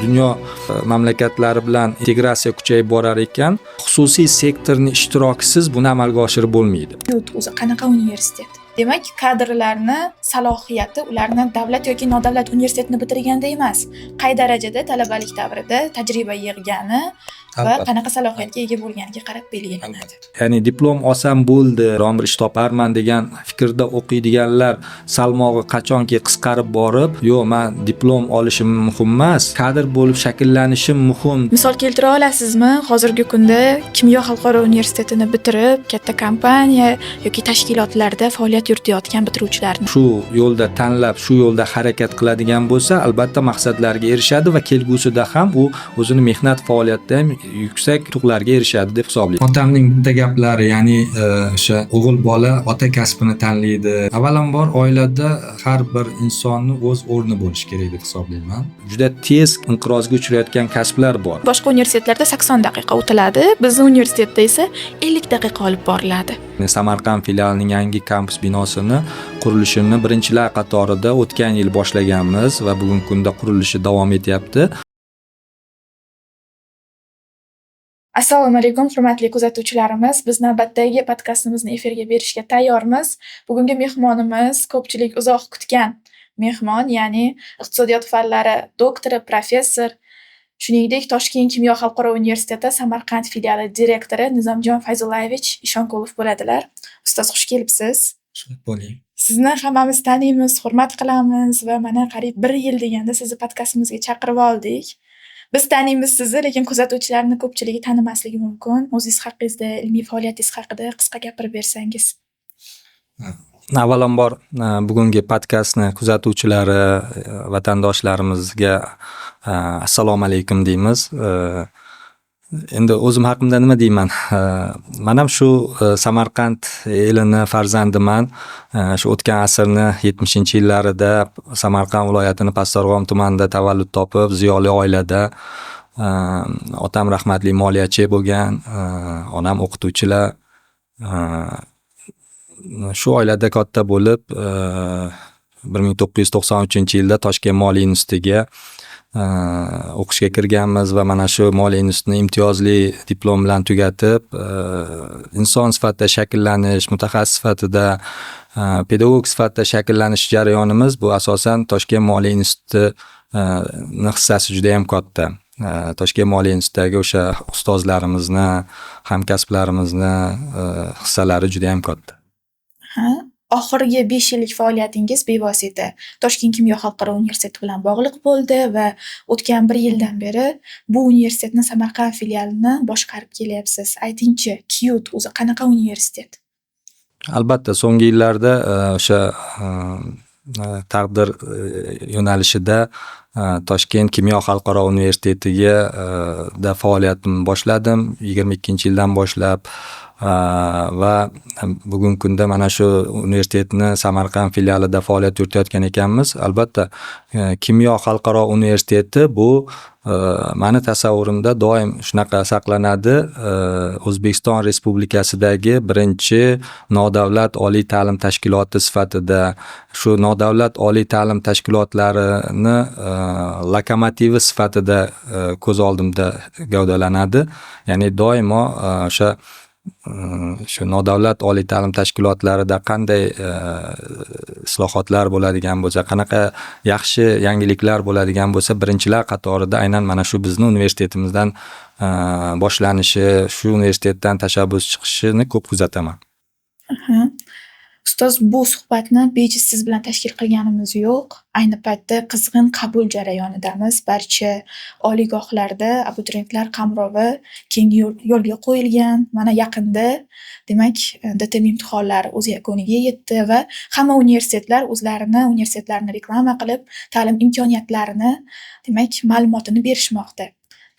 Dunyo mamlakatlari bilan integratsiya kuchayib borar ekan, xususiy sektorning ishtirokisiz buni amalga oshirib bo'lmaydi. O'zi qanaqa universitet? Demak, kadrlarni salohiyati ularni davlat yoki nodavlat universitetini bitirganda emas, qay darajada talabalik davrida tajriba yig'gani va qanaqa salohiyatga ega bo'lganiga qarab belgilanadi. Ya'ni diplom olsam bo'ldi, biron bir ish toparman degan fikrda o'qiydiganlar salmog'i qachonki qisqarib borib, yo'q, men diplom olishim muhim emas, kadr bo'lib shakllanishim muhim. Misol keltira olasizmi? Hozirgi kunda Kimyo xalqaro universitetini bitirib, katta kompaniya yoki tashkilotlarda faoliyat yuritayotgan bitiruvchilarni shu yo'lda tanlab, shu yo'lda harakat qiladigan bo'lsa, albatta maqsadlariga erishadi va kelgusida ham u o'zini mehnat faoliyatida ham yuksak yutuqlarga erishadi deb hisoblayman. Otamning bitta gaplari, ya'ni o'sha o'g'il bola ota kasbini tanlaydi. Avvalambor oilada har bir insonning o'z o'rni bo'lishi kerak deb hisoblayman. Juda tez inqirozga uchrayotgan kasblar bor. Boshqa universitetlarda 80 daqiqa o'tiladi, bizning universitetda esa 50 daqiqa olib boriladi. Samarqand filialining yangi kampus binosini qurilishini birinchilar qatorida o'tgan yil boshlaganmiz va bugungi kunda qurilishi davom etyapti. Assalomu alaykum, hurmatli kuzatuvchilarimiz. Biz navbatdagi podkastimizni efirga berishga tayyormiz. Bugungi mehmonimiz ko'pchilik uzoq kutgan mehmon, ya'ni iqtisodiyot fanlari doktori, professor, shuningdek Toshkent Kimyo xalqaro universiteti Samarqand filiali direktori Nizomjon Fayzullayevich Ishonqulov bo'ladilar. Ustoz, xush kelibsiz. Bo'ling. Sizni hammamiz taniymiz, hurmat qilamiz va mana qariyb 1 yil deganda sizni podkastimizga chaqirib oldik. Biz taniymiz sizni, lekin kuzatuvchilarning ko'pchiligi tanimasligi mumkin. O'zingiz haqingizda, ilmiy faoliyatingiz haqida qisqa gapirib bersangiz. Avvalambor bugungi podkastni kuzatuvchilari, vatandoshlarimizga assalomu alaykum deymiz. Endi o'zim haqimda nima deyman? Men ham shu Samarqand elini farzandiman. Shu o'tgan asrni 70-yillarida Samarqand viloyatining Pastdarg'om tumanida tavallud topib, ziyoli oilada, otam rahmatli moliyachi bo'lgan, onam o'qituvchilar. Shu oilada katta bo'lib, 1993-yilda Toshkent moliya institutiga o'qishga kirganmiz va mana shu moliya institutini imtiyozli diplom bilan tugatib, inson sifatida shakllanish, mutaxassis sifatida, pedagog sifatida shakllanish jarayonimiz bu asosan Toshkent moliya institutining hissasi juda ham katta. Toshkent moliya institutidagi o'sha ustozlarimizni, hamkasblarimizni hissalari juda ham katta. Oxirgi 5 yillik faoliyatingiz bevosita Toshkent Kimyo xalqaro universiteti bilan bog'liq bo'ldi va o'tgan 1 yildan beri bu universitetning Samarqand filialini boshqarib kelyapsiz. Aytingchi, KIUT o'zi qanaqa universitet? Albatta, so'nggi yillarda o'sha taqdir yo'nalishida Toshkent Kimyo xalqaro universitetiga da faoliyatimni boshladim 22-yildan boshlab. Va bugungi kunda mana shu universitetni Samarqand filialida faoliyat yuritayotgan ekanmiz. Albatta, Kimyo xalqaro universiteti bu meni tasavvurimda doim shunaqa saqlanadi. O'zbekiston Respublikasidagi birinchi nodavlat oliy ta'lim tashkiloti sifatida shu nodavlat oliy ta'lim tashkilotlarini lokomotivi sifatida ko'z oldimda gavdalanadi. Ya'ni doimo o'sha shu nodavlat oliy ta'lim tashkilotlarida qanday islohotlar bo'ladigan bo'lsa, qanaqa yaxshi yangiliklar bo'ladigan bo'lsa, birinchilar qatorida aynan mana shu bizning universitetimizdan boshlanishi, shu universitetdan tashabbus chiqishini ko'p kuzataman. Ustoz, bu suhbatni bejiz siz bilan tashkil qilganimiz yo'q. Ayni paytda qizg'in qabul jarayonidamiz. Barcha oliygohlarda abituriyentlar qamrovi keng yo'lga qo'yilgan. Mana yaqinda, demak, DTM imtihonlari o'z yakuniga yetdi va hamma universitetlar universitetlarini reklama qilib, ta'lim imkoniyatlarini, demak, ma'lumotini berishmoqda.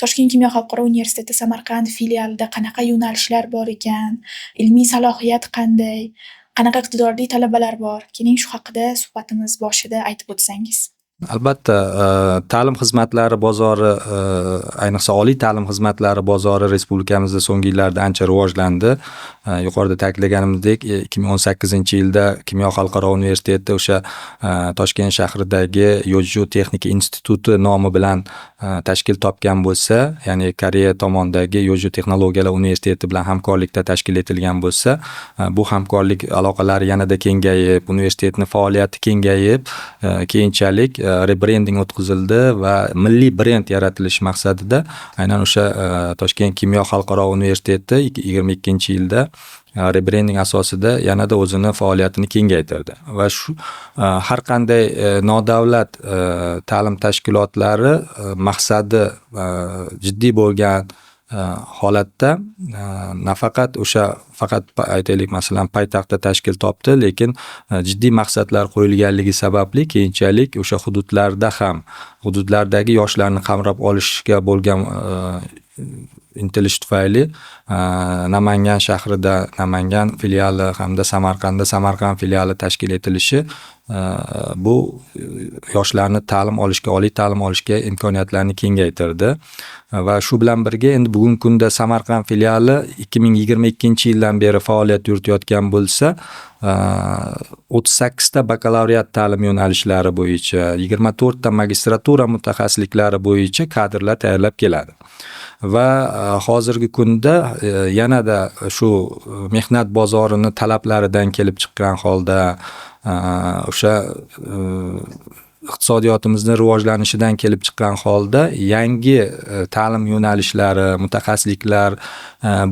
Toshkent Kimyo xalqaro universiteti Samarqand filialida qanaqa yo'nalishlar bor ekan, ilmiy salohiyat qanday, qanaqa iqtidorli talabalar bor? Keling, shu haqida suhbatimiz boshida aytib o'tsangiz. Albatta, ta'lim xizmatlari bozori, ayniqsa oliy ta'lim xizmatlari bozori respublikamizda so'nggi yillarda ancha rivojlandi. Yuqorida ta'kidlaganimizdek, 2018-yilda Kimyo xalqaro universiteti o'sha Toshkent shahridagi Yo'lju texnika instituti nomi bilan tashkil topgan bo'lsa, ya'ni Koreya tomondagi Yo'lju texnologiyalar universiteti bilan hamkorlikda tashkil etilgan bo'lsa, bu hamkorlik aloqalari yanada kengayib, universitetning faoliyati kengayib, keyinchalik rebrending o'tkazildi va milliy brend yaratilishi maqsadida aynan o'sha Toshkent kimyo xalqaro universiteti 2022-yilda rebrending asosida yanada o'zini faoliyatini kengaytirdi va shu har qanday nodavlat ta'lim tashkilotlari maqsadi jiddiy bo'lgan holatda nafaqat o'sha faqat aytaylik masalan poytaxtda tashkil topdi, lekin jiddiy maqsadlar qo'yilganligi sababli keyinchalik o'sha hududlardagi yoshlarni qamrab olishga bo'lgan intilish tufayli Namangan shahrida Namangan filiali hamda Samarqandda Samarqand filiali tashkil etilishi bu yoshlarni ta'lim olishga, oliy ta'lim olishga imkoniyatlarni kengaytirdi va shu bilan birga endi bugungi kunda Samarqand filiali 2022-yildan beri faoliyat yuritayotgan bo'lsa, 38 ta bakalavriat ta'lim yo'nalishlari bo'yicha, 24 ta magistratura mutaxassisliklari bo'yicha kadrlar tayyorlab keladi. Va hozirgi kunda yanada shu mehnat bozorini talablaridan kelib chiqqan holda o'sha iqtisodiyotimizni rivojlanishidan kelib chiqqan holda yangi ta'lim yo'nalishlari, mutaxassisliklar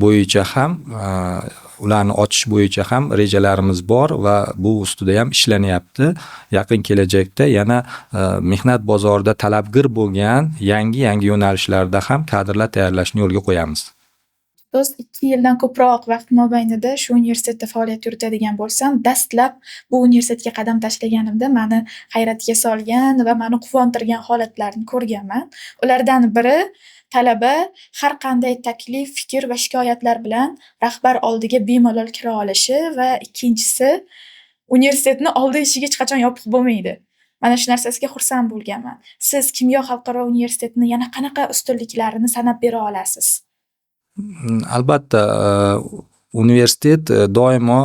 bo'yicha ham ularni ochish bo'yicha ham rejalarimiz bor va bu ustida ham ishlanyapti. Yaqin kelajakda yana mehnat bozorida talabgir bo'lgan yangi yo'nalishlarda ham kadrlar tayyorlashni yo'lga qo'yamiz. Biz 2 yildan ko'proq vaqt mobaynida shu universitetda faoliyat yuritadigan bo'lsam, dastlab bu universitetga qadam tashlaganimda meni hayratga solgan va meni quvontirgan holatlarni ko'rganman. Ulardan biri talaba har qanday taklif, fikr va shikoyatlar bilan rahbar oldiga bemalol kira olishi va ikkinchisi universitetni oldi eshigi hech qachon yopiq bo'lmaydi. Mana shu narsasiga xursand bo'lganman. Siz Kimyo xalqaro universitetini yana qanaqa ustunliklarini sanab bera olasiz? Albatta, universitet doimo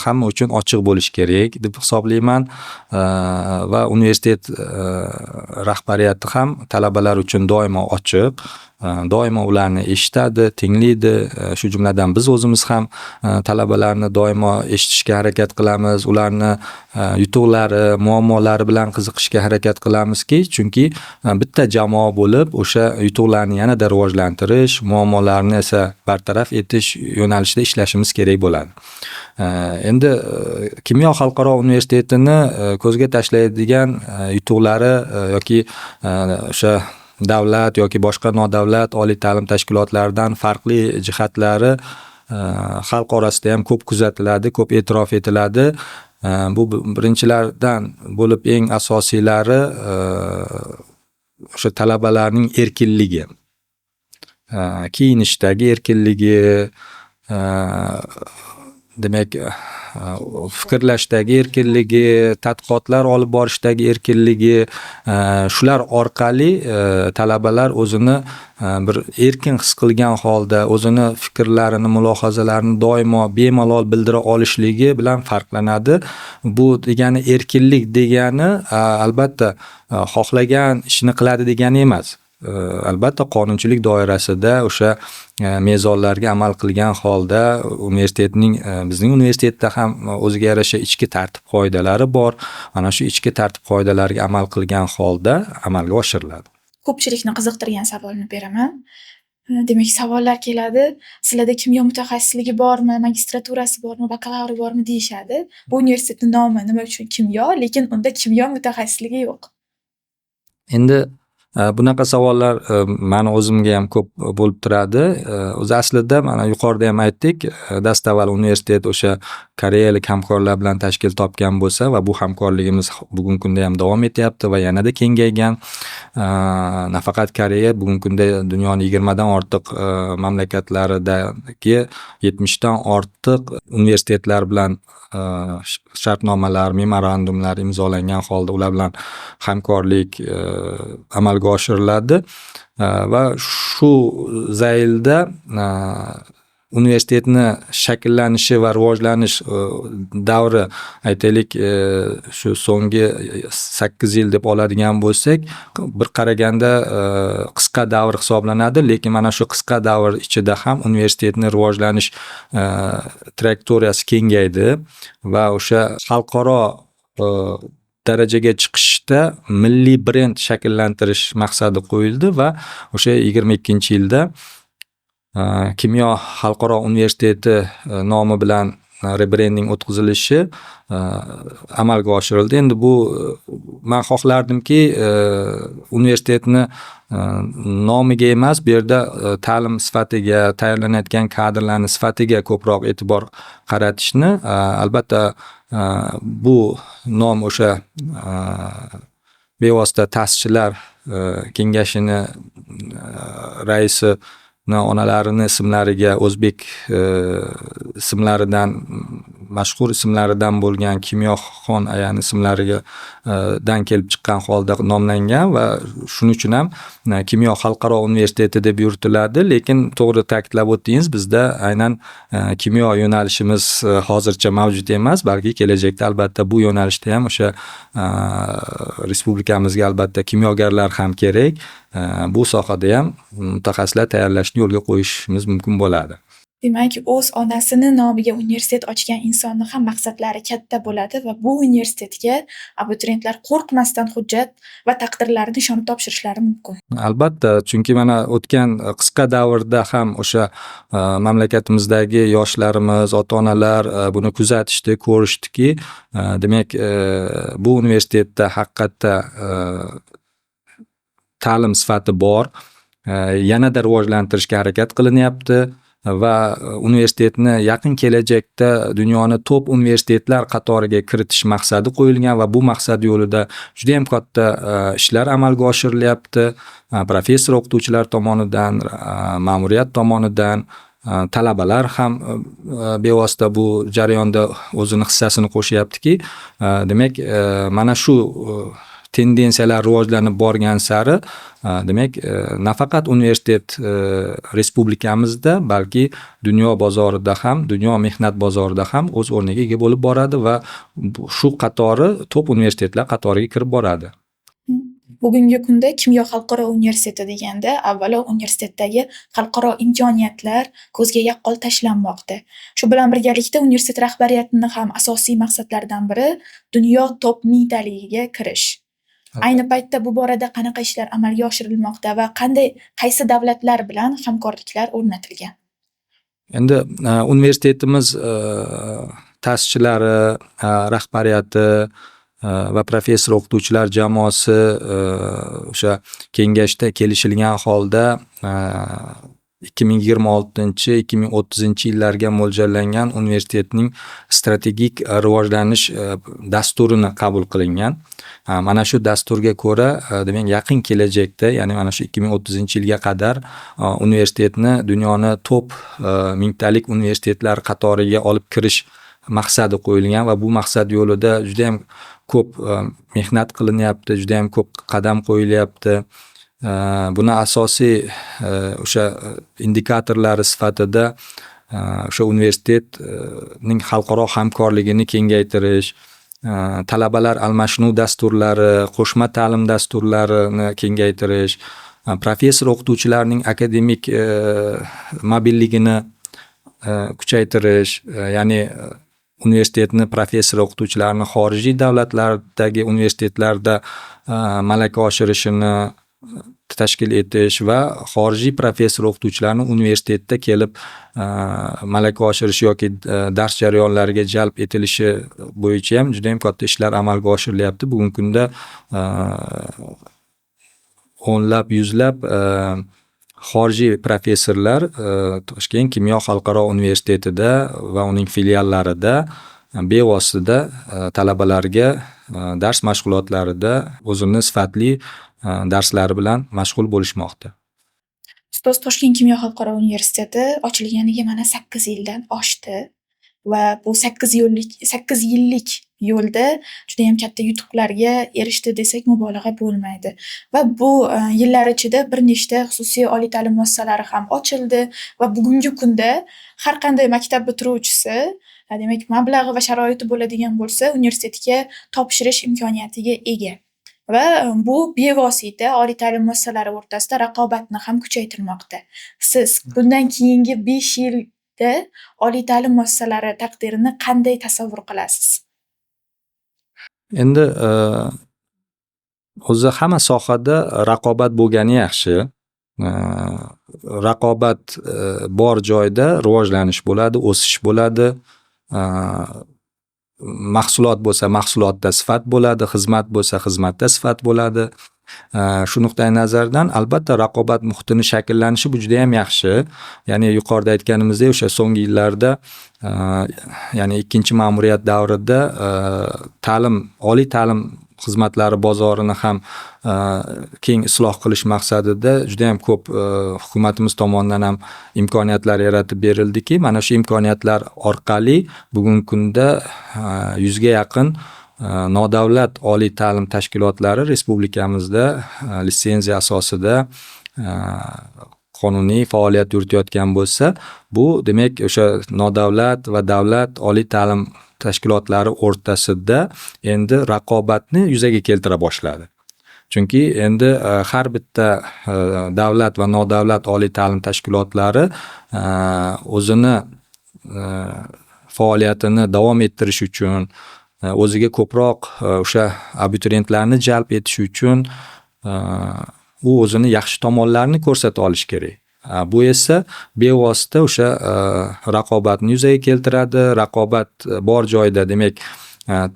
hamma uchun ochiq bo'lishi kerak deb hisoblayman va universitet rahbariyati ham talabalar uchun doimo ochiq, doimo ularni eshitadi, tinglaydi. Shu jumladan biz o'zimiz ham talabalarni doimo eshitishga harakat qilamiz, ularni yutuqlari, muammolari bilan qiziqishga harakat qilamizki, chunki bitta jamoa bo'lib o'sha yutuqlarni yanada rivojlantirish, muammolarni esa bartaraf etish yo'nalishida ishlashimiz kerak bo'ladi. Endi Kimyo xalqaro universitetini ko'zga tashlaydigan yutuqlari yoki o'sha davlat yoki boshqa nodavlat oliy ta'lim tashkilotlaridan farqli jihatlari xalq orasida ham ko'p kuzatiladi, ko'p e'tirof etiladi. Bu birinchilardan bo'lib eng asosiylari o'sha talabalarning erkinligi, kiyinishdagi erkinligi, demak fikrlashdagi erkinligi, tadqiqotlar olib borishdagi erkinligi, shular orqali talabalar o'zini bir erkin his qilgan holda o'zini fikrlarini, mulohazalarini doimo bemalol bildira olishligi bilan farqlanadi. Bu degani erkinlik degani albatta xohlagan ishni qiladi degani emas. Albatta qonunchilik doirasida o'sha mezonlarga amal qilgan holda universitetning, bizning universitetda ham o'ziga yarasha ichki tartib qoidalari bor. Mana shu ichki tartib qoidalariga amal qilgan holda amalga oshiriladi. Ko'pchilikni qiziqtirgan savolni beraman. Demak, savollar keladi. Sizlarda kimyo mutaxassisligi bormi, magistraturasi bormi, bakalavri bormi deyishadi. Bu universitetning nomi nima uchun kimyo, lekin unda kimyo mutaxassisligi yo'q. Endi Bunaqa savollar mani o'zimga ham ko'p bo'lib turadi. O'zi aslida mana yuqorida ham aytdik, dastavval universitet o'sha koreyalik hamkorlar bilan tashkil topgan bo'lsa va bu hamkorligimiz bugungi kunda ham davom etyapti va yanada kengaygan. Nafaqat Koreya, bugungi kunda dunyoning 20 dan ortiq mamlakatlaridagi 70 dan ortiq universitetlar bilan shartnomalar, memorandumlar imzolangan holda ular bilan hamkorlik amalga oshiriladi va shu zaylda universitetni shakllanishi va rivojlanish davri aytaylik shu so'nggi 8 yil deb oladigan bo'lsak, bir qaraganda qisqa davr hisoblanadi, lekin mana shu qisqa davr ichida ham universitetni rivojlanish trayektoriyasi kengaydi va o'sha xalqaro darajaga chiqishda milliy brend shakllantirish maqsadi qo'yildi va o'sha 22-yilda Kimyo xalqaro universiteti nomi bilan rebranding o'tkazilishi amalga oshirildi. Endi bu men xohlardimki universitetni nomiga emas, bu yerda ta'lim sifatiga, tayyorlanayotgan kadrlarning sifatiga ko'proq e'tibor qaratishni, albatta bu nom o'sha bevosita ta'sischilar kengashini raisi onalarini ismlariga o'zbek ismlaridan mashhur ismlaridan bo'lgan Kimyoxon ayaning ismlariga dan kelib chiqqan holda nomlangan va shuning uchun ham Kimyo xalqaro universiteti deb yuritiladi, lekin to'g'ri ta'kidlab o'tdingiz, bizda aynan kimyo yo'nalishimiz hozircha mavjud emas, balki kelajakda albatta bu yo'nalishda ham o'sha respublikamizga albatta kimyogarlar ham kerak. Bu sohada ham mutaxassislar tayyorlashni yo'lga qo'yishimiz mumkin bo'ladi. Demak, o'z onasini nomiga universitet ochgan insonni ham maqsadlari katta bo'ladi va bu universitetga abituriyentlar qo'rqmasdan hujjat va taqdirlarini ishonib topshirishlari mumkin. Albatta, chunki mana o'tgan qisqa davrda ham o'sha mamlakatimizdagi yoshlarimiz, ota-onalar buni kuzatishdi, ko'rishdiki, demak, bu universitetda haqiqatda ta'lim sifati bor, yanada rivojlantirishga harakat qilinyapti va universitetni yaqin kelajakda dunyoni top universitetlar qatoriga kiritish maqsadi qo'yilgan va bu maqsad yo'lida juda ham katta ishlar amalga oshirilyapti. Professor o'qituvchilar tomonidan, ma'muriyat tomonidan, talabalar ham bevosita bu jarayonda o'zini hissasini qo'shyaptiki, demak, mana shu tendensiyalar rivojlanib borgan sari, demak, nafaqat universitet respublikamizda, balki dunyo bozorida ham, dunyo mehnat bozorida ham o'z o'rniga ega bo'lib boradi va shu qatori top universitetlar qatoriga kirib boradi. Bugungi kunda Kimyo xalqaro universiteti deganda, avvalo universitetdagi xalqaro imkoniyatlar ko'zga yaqqol tashlanmoqda. Shu bilan birgalikda universitet rahbariyatining ham asosiy maqsadlaridan biri dunyo top 1000 taligiga kirish. Ayni paytda bu borada qanaqa ishlar amalga oshirilmoqda va qaysi davlatlar bilan hamkorliklar o'rnatilgan? Endi universitetimiz ta'sischilari, rahbariyati va professor o'qituvchilar jamoasi o'sha kengashda kelishilgan holda 2026-2030 mo'ljallangan universitetning strategik rivojlanish dasturini qabul qilingan. Mana shu dasturga ko'ra, demak, yaqin kelajakda, ya'ni mana shu 2030-yilga qadar universitetni dunyoni top 1000 talik universitetlar qatoriga olib kirish maqsadi qo'yilgan va bu maqsad yo'lida juda ham ko'p mehnat qilinyapti, juda ham ko'p qadam qo'yilyapti. Buni asosiy o'sha indikatorlari sifatida o'sha universitetning xalqaro hamkorligini kengaytirish, talabalar almashinuv dasturlari, qo'shma ta'lim dasturlarini kengaytirish, professor o'qituvchilarning akademik mobilligini kuchaytirish, ya'ni universitetni professor o'qituvchilarini xorijiy davlatlardagi universitetlarda malaka oshirishini tashkil etish va xorijiy professor o'qituvchilarni universitetda kelib malaka oshirish yoki dars jarayonlariga jalb etilishi bo'yicha ham juda ham katta ishlar amalga oshirilyapti. Bugungi kunda o'nlab, yuzlab xorijiy professorlar Toshkent kimyo xalqaro universitetida va uning filiallarida bevosita talabalarga dars mashg'ulotlarida o'zini sifatli darslari bilan mashg'ul bo'lishmoqda. Ustoz, Toshkent kimyo xalqaro universiteti ochilganiga mana 8 yildan oshdi va bu 8 yillik yo'lda judayam katta yutuqlarga erishdi desak mubolag'a bo'lmaydi. Va bu yillar ichida bir nechta xususiy oliy ta'lim muassasalari ham ochildi va bugungi kunda har qanday maktab bitiruvchisi, demak, mablag'i va sharoiti bo'ladigan bo'lsa, universitetga topshirish imkoniyatiga ega. Va bu bevosita oliy ta'lim muassasalari o'rtasida raqobatni ham kuchaytirmoqda. Siz bundan keyingi 5 yilda oliy ta'lim muassasalari taqdirini qanday tasavvur qilasiz? Endi o'zi hamma sohada raqobat bo'lgani yaxshi. Raqobat bor joyda rivojlanish bo'ladi, o'sish bo'ladi. Mahsulot bo'lsa mahsulotda sifat bo'ladi, xizmat bo'lsa xizmatda sifat bo'ladi. Shu nuqtai nazardan albatta raqobat muhitini shakllanishi bu juda ham yaxshi. Ya'ni yuqorida aytganimizdek, o'sha so'nggi yillarda ya'ni ikkinchi ma'muriyat davrida oliy ta'lim xizmatlari bozorini ham keng isloh qilish maqsadida juda ham ko'p hukumatimiz tomonidan ham imkoniyatlar yaratib berildiki, mana shu imkoniyatlar orqali bugungi kunda 100 ga yaqin nodavlat oliy ta'lim tashkilotlari respublikamizda litsenziya asosida qonuniy faoliyat yuritayotgan bo'lsa, bu demak o'sha nodavlat va davlat oliy ta'lim tashkilotlari o'rtasida endi raqobatni yuzaga keltira boshladi. Chunki endi har bitta davlat va nodavlat oliy ta'lim tashkilotlari o'zini faoliyatini davom ettirish uchun, o'ziga ko'proq o'sha abituriyentlarni jalb etish uchun u o'zini yaxshi tomonlarini ko'rsata olish kerak. Bu esa bevosita o'sha raqobatni yuzaga keltiradi. Raqobat bor joyda demak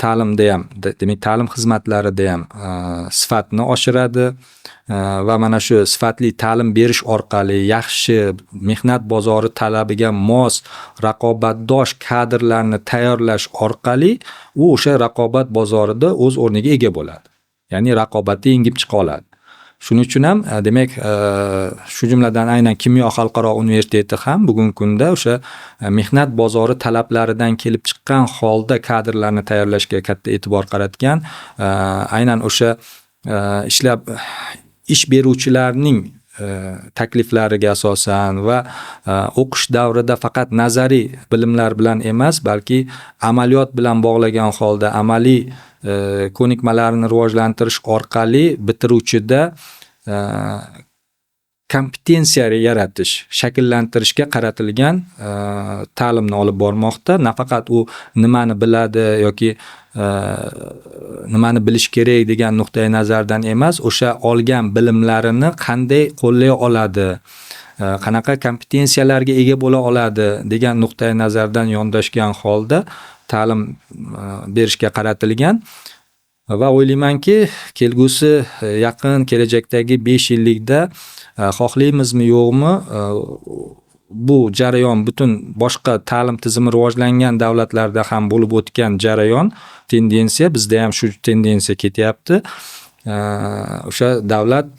ta'limda ham, demak ta'lim xizmatlarida ham sifatni oshiradi va mana shu sifatli ta'lim berish orqali yaxshi mehnat bozori talabiga mos raqobatdosh kadrlarni tayyorlash orqali u o'sha raqobat bozorida o'z o'rniga ega bo'ladi. Ya'ni raqobatda yengib chiqa oladi. Shuning uchun ham demak shu jumladan aynan kimyo xalqaro universiteti ham bugungi kunda o'sha mehnat bozori talablaridan kelib chiqqan holda kadrlarni tayyorlashga katta e'tibor qaratgan. Aynan o'sha ish beruvchilarning takliflariga asosan va o'qish davrida faqat nazariy bilimlar bilan emas, balki amaliyot bilan bog'lagan holda amaliy ko'nikmalarni rivojlantirish orqali bitiruvchida kompetensiya yaratish, shakllantirishga qaratilgan ta'limni olib bormoqda. Nafaqat u nimani biladi yoki nimani bilish kerak degan nuqtai nazardan emas, o'sha olgan bilimlarini qanday qo'llay oladi, qanaqa kompetensiyalarga ega bo'la oladi degan nuqtai nazardan yondashgan holda ta'lim berishga qaratilgan. Va o'ylaymanki, kelgusi yaqin kelajakdagi 5 yillikda xohlaymizmi yo'qmi, bu jarayon butun boshqa ta'lim tizimi rivojlangan davlatlarda ham bo'lib o'tgan jarayon, tendensiya, bizda ham shu tendensiya ketyapti. O'sha davlat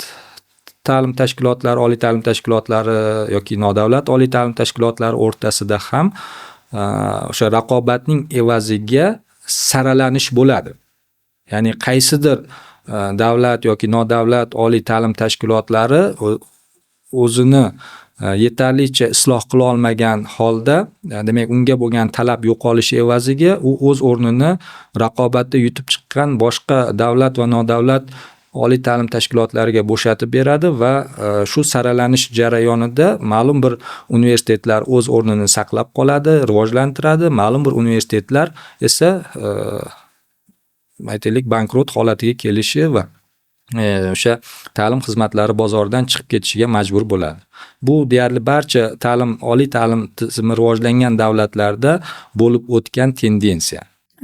ta'lim tashkilotlari, oliy ta'lim tashkilotlari yoki nodavlat oliy ta'lim tashkilotlari o'rtasida ham o'sha raqobatning evaziga saralanish bo'ladi. Ya'ni qaysidir davlat yoki nodavlat oliy ta'lim tashkilotlari o'zini yetarlicha isloh qila olmagan holda, demak unga bo'lgan talab yo'qolishi evaziga u o'z o'rnini raqobatda yutib chiqqan boshqa davlat va nodavlat oliy ta'lim tashkilotlariga bo'shatib beradi va shu saralanish jarayonida ma'lum bir universitetlar o'z o'rnini saqlab qoladi, rivojlantiradi, ma'lum bir universitetlar esa aytaylik bankrot holatiga kelishi va o'sha ta'lim xizmatlari bozoridan chiqib ketishiga majbur bo'ladi. Bu deyarli barcha oliy ta'lim tizimi rivojlangan davlatlarda bo'lib o'tgan tendensiya.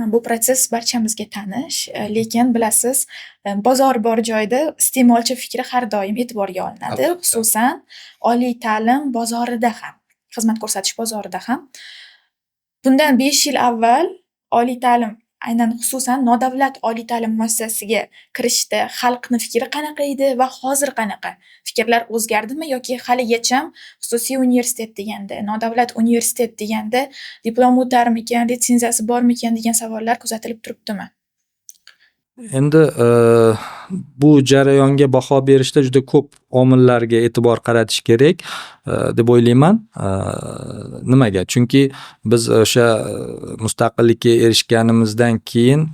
Bu protsess barchamizga tanish, lekin bilasiz, bozor bor joyda iste'molchi fikri har doim e'tiborga olinadi. Albatta. Xususan, oliy ta'lim bozorida ham, xizmat ko'rsatish bozorida ham. Bundan 5 yil avval oliy ta'lim, aynan xususan nodavlat oliy ta'lim muassasasiga kirishda xalqni fikri qanaqa edi va hozir qanaqa? Fikrlar o'zgardimi yoki haligacha xususiy universitet deganda, nodavlat universitet deganda diplom o'tarmikan, litsenziyasi bormikan degan savollar kuzatilib turibdimi? Endi bu jarayonga baho berishda juda ko'p omillarga e'tibor qaratish kerak deb o'ylayman. Nimaga? Chunki biz o'sha mustaqillikka erishganimizdan keyin,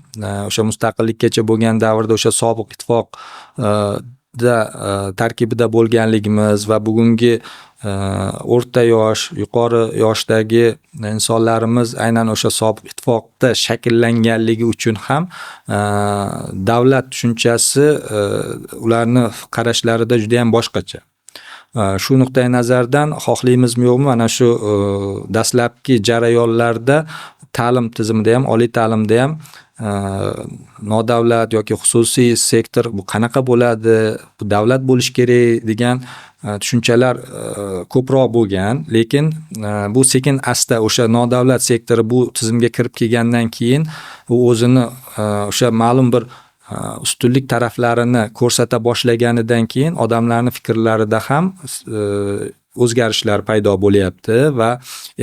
o'sha mustaqillikkacha bo'lgan davrda o'sha sobiq ittifoq tarkibida bo'lganligimiz va bugungi o'rta yosh, yuqori yoshdagi insonlarimiz aynan o'sha sobiq ittifoqda shakllanganligi uchun ham davlat tushunchasi ularni qarashlarida juda ham boshqacha. Shu nuqtai nazardan xohlaymizmi yo'qmi, mana shu dastlabki jarayonlarda ta'lim tizimida ham, oliy ta'limda ham nodavlat yoki xususiy sektor bu qanaqa bo'ladi, bu davlat bo'lish kerak degan tushunchalar ko'proq bo'lgan, lekin bu sekin asta o'sha nodavlat sektori bu tizimga kirib kelgandan keyin u o'zini o'sha ma'lum bir ustunlik taraflarini ko'rsata boshlaganidan keyin odamlarning fikrlarida ham o'zgarishlar paydo bo'lyapti va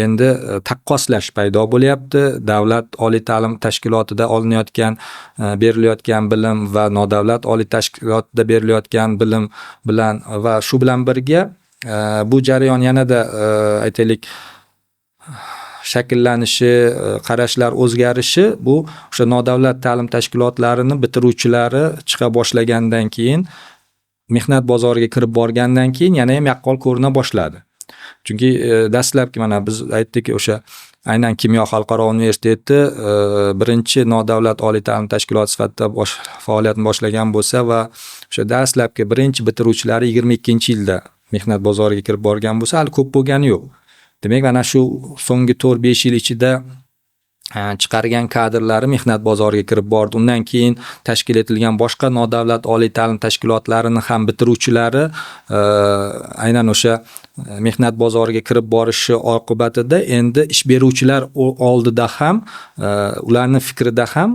endi taqqoslash paydo bo'lyapti. Davlat oliy ta'lim tashkilotida olinayotgan, berilayotgan bilim va nodavlat oliy tashkilotida berilayotgan bilim bilan va shu bilan birga bu jarayon yanada aytaylik shakllanishi, qarashlar o'zgarishi bu o'sha nodavlat ta'lim tashkilotlarini bitiruvchilari chiqa boshlagandan keyin, mehnat bozoriga kirib borgandan keyin yana ham yaqqol ko'rina boshladi. Chunki dastlabki mana biz aytdik, o'sha aynan Kimyo xalqaro universiteti birinchi nodavlat oliy ta'lim tashkiloti sifatida faoliyatini boshlagan bo'lsa va o'sha dastlabki birinchi bitiruvchilari 22-yilda mehnat bozoriga kirib borgan bo'lsa, hali ko'p bo'lgani yo'q. Demak, mana shu so'nggi 4-5 yil ichida chiqargan kadrlari mehnat bozoriga kirib bordi. Undan keyin tashkil etilgan boshqa nodavlat oliy ta'lim tashkilotlarini ham bitiruvchilari aynan o'sha mehnat bozoriga kirib borishi oqibatida endi ish beruvchilar oldida ham ularning fikrida ham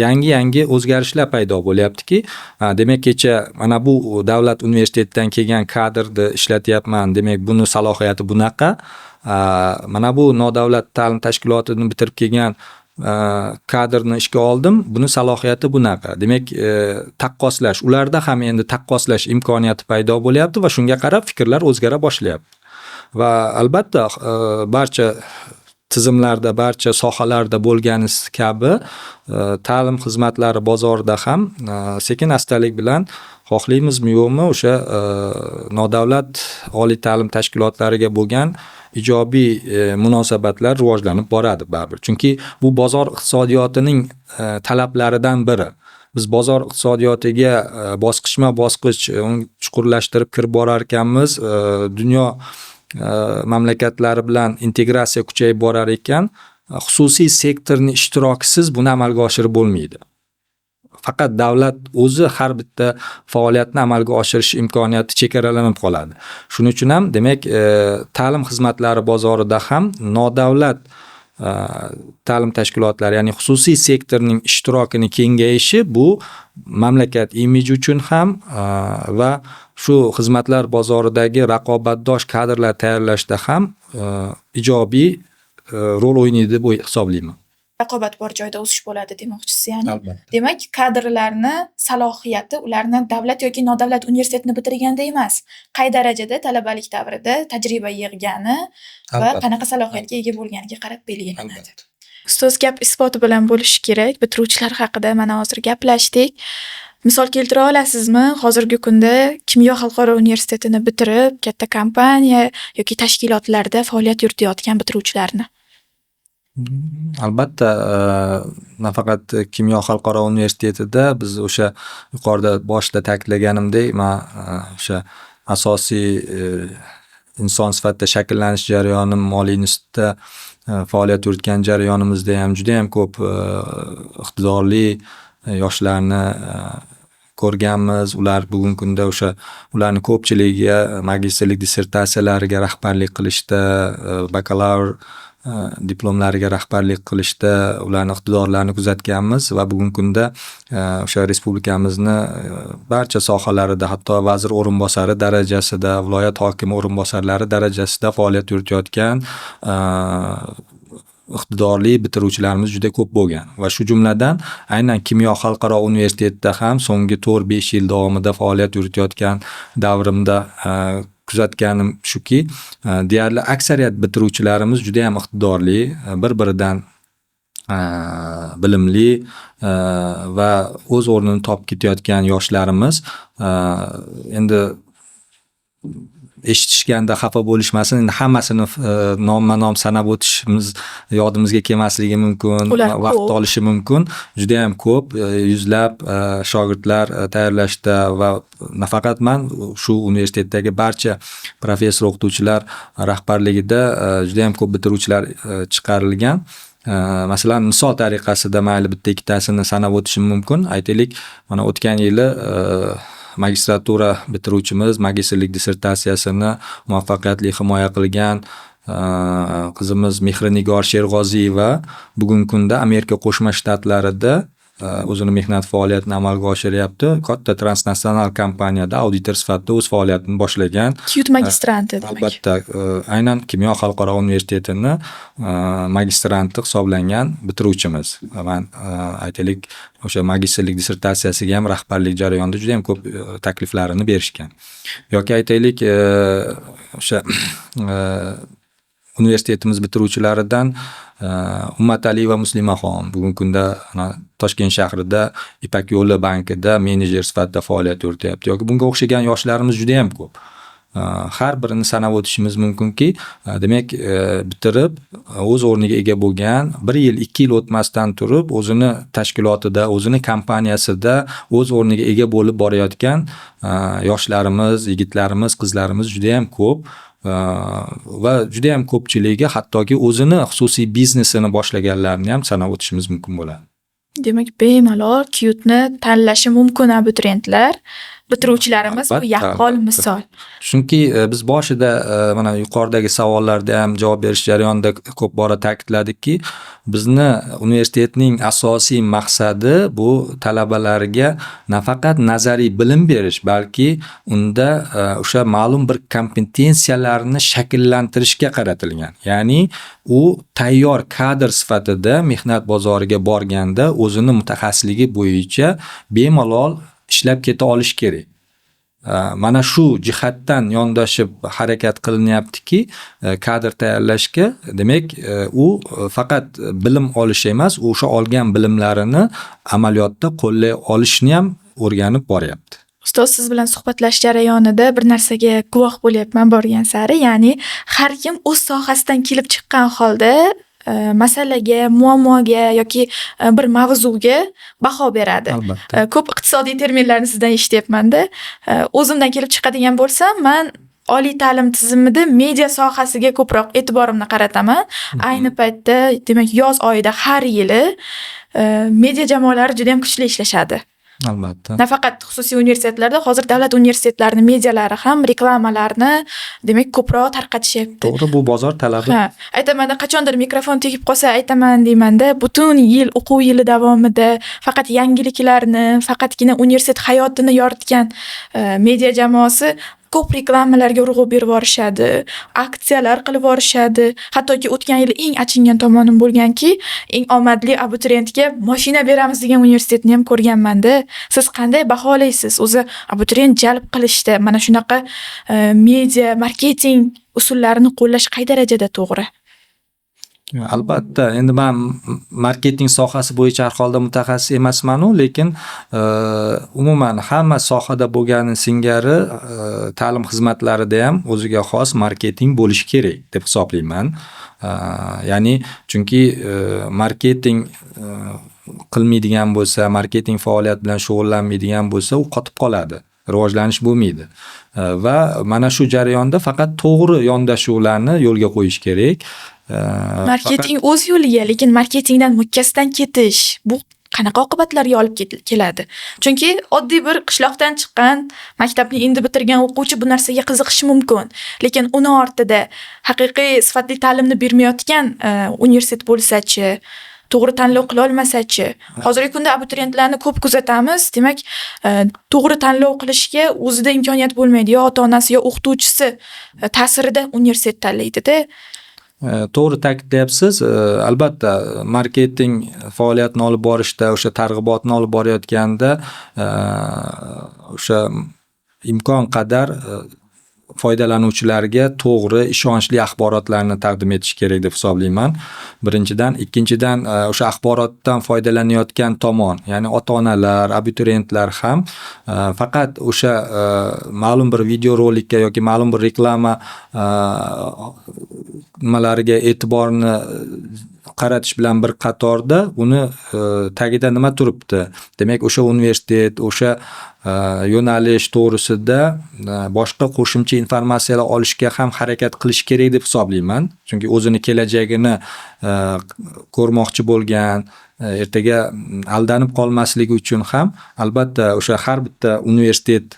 yangi o'zgarishlar paydo bo'lyaptiki, demak kecha mana bu davlat universitetidan kelgan kadrni ishlatyapman, demak buni salohiyati bunaqa. Mana bu nodavlat ta'lim tashkilotini bitirib kelgan kadrni ishga oldim, buni salohiyati bunaqa. Demak, taqqoslash, ularda ham endi taqqoslash imkoniyati paydo bo'lyapti va shunga qarab fikrlar o'zgara boshlayapti. Va albatta barcha tizimlarda, barcha sohalarda bo'lgani kabi ta'lim xizmatlari bozorida ham sekin astalik bilan xohlaymizmi yo'qmi o'sha nodavlat oliy ta'lim tashkilotlariga bo'lgan ijobiy munosabatlar rivojlanib boradi baribir. Chunki bu bozor iqtisodiyotining talablaridan biri. Biz bozor iqtisodiyotiga bosqichma-bosqich chuqurlashtirib kirib borar ekanmiz, dunyo mamlakatlari bilan integratsiya kuchayib borar ekan, xususiy sektorning ishtirokisiz buni amalga oshirib bo'lmaydi. Faqat davlat o'zi har bitta faoliyatni amalga oshirish imkoniyati chegaralanib qoladi. Shuning uchun ham demak ta'lim xizmatlari bozorida ham nodavlat ta'lim tashkilotlari, ya'ni xususiy sektorning ishtirokini kengayishi bu mamlakat imiji uchun ham va shu xizmatlar bozoridagi raqobatdosh kadrlar tayyorlashda ham ijobiy rol o'ynaydi deb hisoblayman. Raqobat bor joyda o'sish bo'ladi demoqchisiz, ya'ni. Albatta. Demak, kadrlarni salohiyati ularni davlat yoki nodavlat universitetini bitirganda emas, qay darajada talabalik davrida tajriba yig'gani va qanaqa salohiyatga ega bo'lganiga qarab belgilanadi. Ustoz, gap isboti bilan bo'lishi kerak. Bitiruvchilar haqida mana hozir gaplashdik. Misol keltira olasizmi? Hozirgi kunda Kimyo xalqaro universitetini bitirib, katta kompaniya yoki tashkilotlarda faoliyat yuritayotgan bitiruvchilarni? Albatta, nafaqat Kimyo xalqaro universitetida biz o'sha yuqorida boshida ta'kidlaganimdek, men o'sha asosiy inson sifatida shakllanish jarayoni Moliya institutida faoliyat yuritgan jarayonimizda ham juda ham ko'p iqtidorli yoshlarni ko'rganmiz. Ular bugungi kunda ularning ko'pchiligiga magistrlik dissertatsiyalariga rahbarlik qilishda, bakalavr diplomlariga rahbarlik qilishda ularning iqtidorlarini kuzatganmiz va bugungi kunda o'sha respublikamizni barcha sohalarida, hatto vazir o'rinbosari darajasida, viloyat hokimi o'rinbosarlari darajasida faoliyat yuritayotgan iqtidorli bitiruvchilarimiz juda ko'p bo'lgan va shu jumladan aynan Kimyo xalqaro universitetida ham so'nggi 4-5 yil davomida faoliyat yuritayotgan davrimda kuzatganim shuki, deyarli aksariyat bitiruvchilarimiz juda ham iqtidorli, bir-biridan bilimli va o'z o'rnini topib ketayotgan yoshlarimiz. Endi eshitishganda xafa bo'lishmasin, endi hammasini nomma-nom sanab o'tishimiz yodimizga kelmasligi mumkin, vaqt olishi mumkin. Juda ham ko'p, yuzlab shogirdlar tayyorlashda va nafaqat men, shu universitetdagi barcha professor o'qituvchilar rahbarligida juda ham ko'p bitiruvchilar chiqarilgan. Masalan, misol tariqasida mayli bitta ikkitasini sanab o'tishim mumkin. Aytaylik, mana o'tgan yili magistratura bitiruvchimiz magistrlik dissertatsiyasini muvaffaqiyatli himoya qilgan qizimiz Mehrinigor Sherg'oziyeva bugungi kunda Amerika Qo'shma Shtatlarida o'zini mehnat faoliyatini amalga oshiryapti. Katta transnasional kompaniyada auditor sifatida o'z faoliyatini boshlagan. QUT magistranti demak. Albatta, aynan Kimyo xalqaro universitetini magistranti hisoblangan bitiruvchimiz. Men aytaylik, o'sha magistrlik dissertatsiyasiga ham rahbarlik jarayonida juda ham ko'p takliflarini berishgan. Yoki aytaylik, o'sha universitetimiz bitiruvchilaridan Ummatalieva Muslimaxon bugungi kunda Toshkent shahrida Ipak yo'li bankida menejer sifatida faoliyat yurityapti. Yoki bunga o'xshagan yoshlarimiz juda ham ko'p. Har birini sanab o'tishimiz mumkinki, demak, bitirib o'z o'rniga ega bo'lgan, 1 yil, 2 yil o'tmasdan turib o'zini tashkilotida, o'zini kompaniyasida o'z o'rniga ega bo'lib borayotgan yoshlarimiz, yigitlarimiz, qizlarimiz juda ham ko'p. Va juda ham ko'pchiligi hattoki o'zini xususiy biznesini boshlaganlarni ham sanab o'tishimiz mumkin bo'ladi. Demak, bemalol QUTni tanlashi mumkin abituriyentlar. Bitiruvchilarimiz bu yaqqol misol. Chunki biz boshida mana yuqoridagi savollarda ham javob berish jarayonida ko'p bora ta'kidladikki, bizni universitetning asosiy maqsadi bu talabalarga nafaqat nazariy bilim berish, balki unda o'sha ma'lum bir kompetensiyalarni shakllantirishga qaratilgan. Ya'ni u tayyor kadr sifatida mehnat bozoriga borganda o'zini mutaxassisligi bo'yicha bemalol ishlab keta olish kerak. Mana shu jihatdan yondoshib harakat qilinyaptiki, kadr tayyorlashga, demak, u faqat bilim olish emas, o'sha olgan bilimlarini amaliyotda qo'llay olishni ham o'rganib boryapti. Ustoz, siz bilan suhbatlashish jarayonida bir narsaga guvoh bo'lyapman borgan sari, ya'ni har kim o'z sohasidan kelib chiqqan holda masalaga, muammoga yoki bir mavzuga baho beradi. Albatta. Ko'p iqtisodiy terminlarni sizdan eshityapman-da. O'zimdan kelib chiqadigan bo'lsam, men oliy ta'lim tizimida media sohasiga ko'proq e'tiborimni qarataman. Ayni paytda, demak, yoz oyida har yili media jamoalari juda ham kuchli ishlashadi. Albatta. Nafaqat xususiy universitetlarda, hozir davlat universitetlarining medialari ham reklamalarni, demak, ko'proq tarqatishyapti. To'g'ri, bu bozor talabi. Aytaman-da, qachondir mikrofon tegib qolsa aytaman deymanda, butun yil, o'quv yili davomida faqat yangiliklarni, faqatgina universitet hayotini yoritgan media jamoasi ko'p reklamalarga urg'u berib borishadi, aksiyalar qilib borishadi. Hattoki o'tgan yil eng achingan tomonim bo'lganki, eng omadli abituriyentga mashina beramiz degan universitetni ham ko'rganman-da. Siz qanday baholaysiz? O'zi abituriyent jalb qilishda mana shunaqa media, marketing usullarini qo'llash qay darajada to'g'ri? Albatta, endi men marketing sohasi bo'yicha har holda mutaxassis emasman-u, lekin umuman hamma sohada bo'lgani singari ta'lim xizmatlarida ham o'ziga xos marketing bo'lishi kerak deb hisoblayman. Ya'ni chunki marketing qilmaydigan bo'lsa, marketing faoliyat bilan shug'ullanmaydigan bo'lsa, u qotib qoladi. rivojlanish bo'lmaydi. Va mana shu jarayonda faqat to'g'ri yondashuvlarni yo'lga qo'yish kerak. Marketing o'z yo'liga, lekin marketingdan mukkasidan ketish bu qanaqa oqibatlarga olib keladi? Chunki oddiy bir qishloqdan chiqqan, maktabni endi bitirgan o'quvchi bu narsaga qiziqishi mumkin, lekin uni ortida haqiqiy sifatli ta'limni bermayotgan universitet bo'lsa-chi, to'g'ri tanlov qila olmasa-chi? Hozirgi kunda abituriyentlarni ko'p kuzatamiz. Demak, to'g'ri tanlov qilishga o'zida imkoniyat bo'lmaydi, yo ota-onasi yo o'qituvchisi ta'sirida universitet tanlaydi-da. To'g'ri ta'kidlayapsiz. Albatta, marketing faoliyatini olib borishda, o'sha targ'ibotni olib borayotganda o'sha imkon qadar foydalanuvchilarga to'g'ri, ishonchli axborotlarni taqdim etish kerak deb hisoblayman. Birinchidan, ikkinchidan o'sha axborotdan foydalanayotgan tomon, ya'ni ota-onalar, abituriyentlar ham faqat o'sha ma'lum bir videorolikka yoki ma'lum bir reklama nimalariga e'tiborni qaratish bilan bir qatorda uni tagida nima turibdi? Demak, o'sha universitet, o'sha yo'nalish to'g'risida boshqa qo'shimcha informatsiyalar olishga ham harakat qilish kerak deb hisoblayman. Chunki o'zini kelajagini ko'rmoqchi bo'lgan, ertaga aldanib qolmasligi uchun ham albatta o'sha har bitta universitet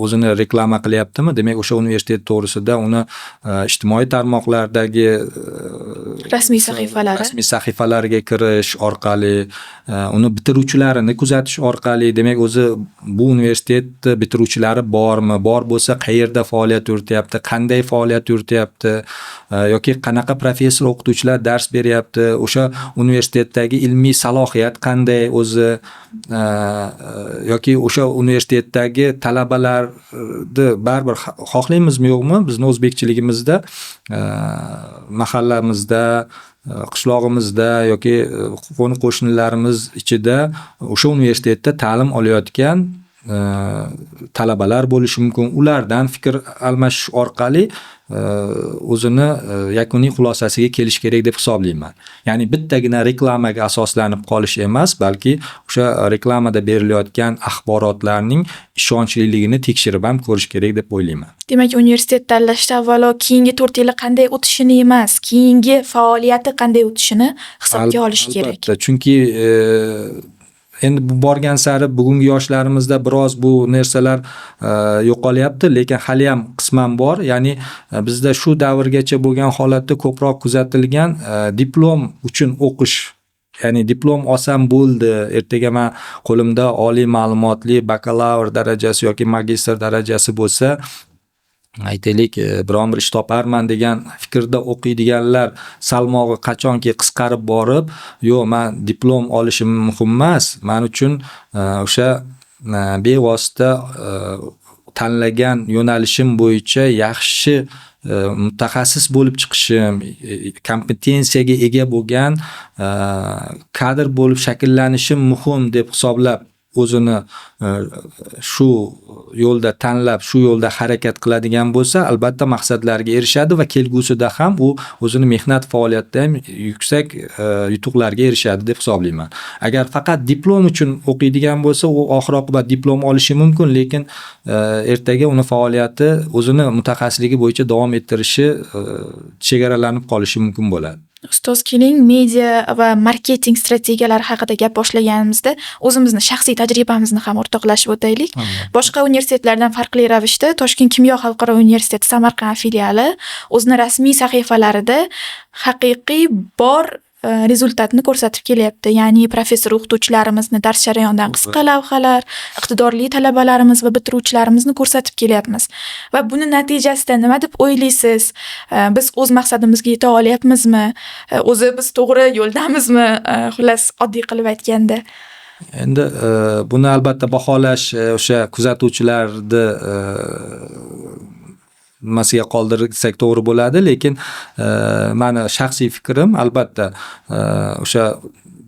o'zini reklama qilyaptimi? Demak, o'sha universitet to'g'risida uni ijtimoiy tarmoqlardagi rasmiy sahifalariga kirish orqali, uni bitiruvchilarini kuzatish orqali, demak, o'zi bu universitet bitiruvchilari bormi? Bor bo'lsa, qayerda faoliyat yurityapti? Qanday faoliyat yurityapti? Yoki qanaqa professor o'qituvchilar dars beryapti? O'sha universitetdagi ilmiy salohiyat qanday o'zi, yoki o'sha universitetdagi talabalarni baribir xohlaymizmi yo'qmi? Bizni o'zbekchiligimizda mahallamizda, qishlog'imizda yoki qo'ni qo'shnilarimiz ichida o'sha universitetda ta'lim olayotgan talabalar bo'lishi mumkin. Ulardan fikr almashish orqali o'zini yakuniy xulosasiga kelish kerak deb hisoblayman. Ya'ni bittagina reklamaga asoslanib qolish emas, balki o'sha reklamada berilayotgan axborotlarning ishonchliligini tekshirib ham ko'rish kerak deb o'ylayman. Demak, universitet tanlashda avvalo keyingi 4 yili qanday o'tishini emas, keyingi faoliyati qanday o'tishini hisobga olish kerak. Albatta, chunki endi bu borgan sari bugungi yoshlarimizda biroz bu narsalar yo'qolyapti, lekin hali ham qisman bor. Ya'ni bizda shu davrgacha bo'lgan holatda ko'proq kuzatilgan diplom uchun o'qish. Ya'ni diplom olsam bo'ldi, ertaga men qo'limda oliy ma'lumotli bakalavr darajasi yoki magistr darajasi bo'lsa, aytaylik, biron bir ish toparman degan fikrda o'qiydiganlar salmog'i qachonki qisqarib borib, yo'q, men diplom olishim muhim emas, men uchun o'sha bevosita tanlagan yo'nalishim bo'yicha yaxshi mutaxassis bo'lib chiqishim, kompetensiyaga ega bo'lgan kadr bo'lib shakllanishim muhim deb hisoblab o'zini shu yo'lda tanlab, shu yo'lda harakat qiladigan bo'lsa, albatta maqsadlariga erishadi va kelgusida ham u o'zini mehnat faoliyatida ham yuksak yutuqlarga erishadi deb hisoblayman. Agar faqat diplom uchun o'qiydigan bo'lsa, u oxir-oqibat diplom olishi mumkin, lekin ertaga uni faoliyati o'zini mutaxassisligi bo'yicha davom ettirishi chegaralanib qolishi mumkin bo'ladi. Ustoz, keling, media va marketing strategiyalari haqida gap boshlaganimizda o'zimizni shaxsiy tajribamizni ham o'rtoqlashib o'taylik. Boshqa universitetlardan farqli ravishda Toshkent kimyo xalqaro universiteti Samarqand filiali o'zini rasmiy sahifalarida haqiqiy bor rezultatni ko'rsatib kelyapti. Ya'ni professor o'qituvchilarimizni dars jarayonidan qisqa lavhalar, iqtidorli talabalarimiz va bitiruvchilarimizni ko'rsatib kelyapmiz. Va buni natijasida nima deb o'ylaysiz? Biz o'z maqsadimizga yeta olyapmizmi? O'zi biz to'g'ri yo'ldamizmi? Xullas, oddiy qilib aytganda. Endi buni albatta baholash o'sha kuzatuvchilarni nimasiga qoldirsak to'g'ri bo'ladi, lekin meni shaxsiy fikrim albatta o'sha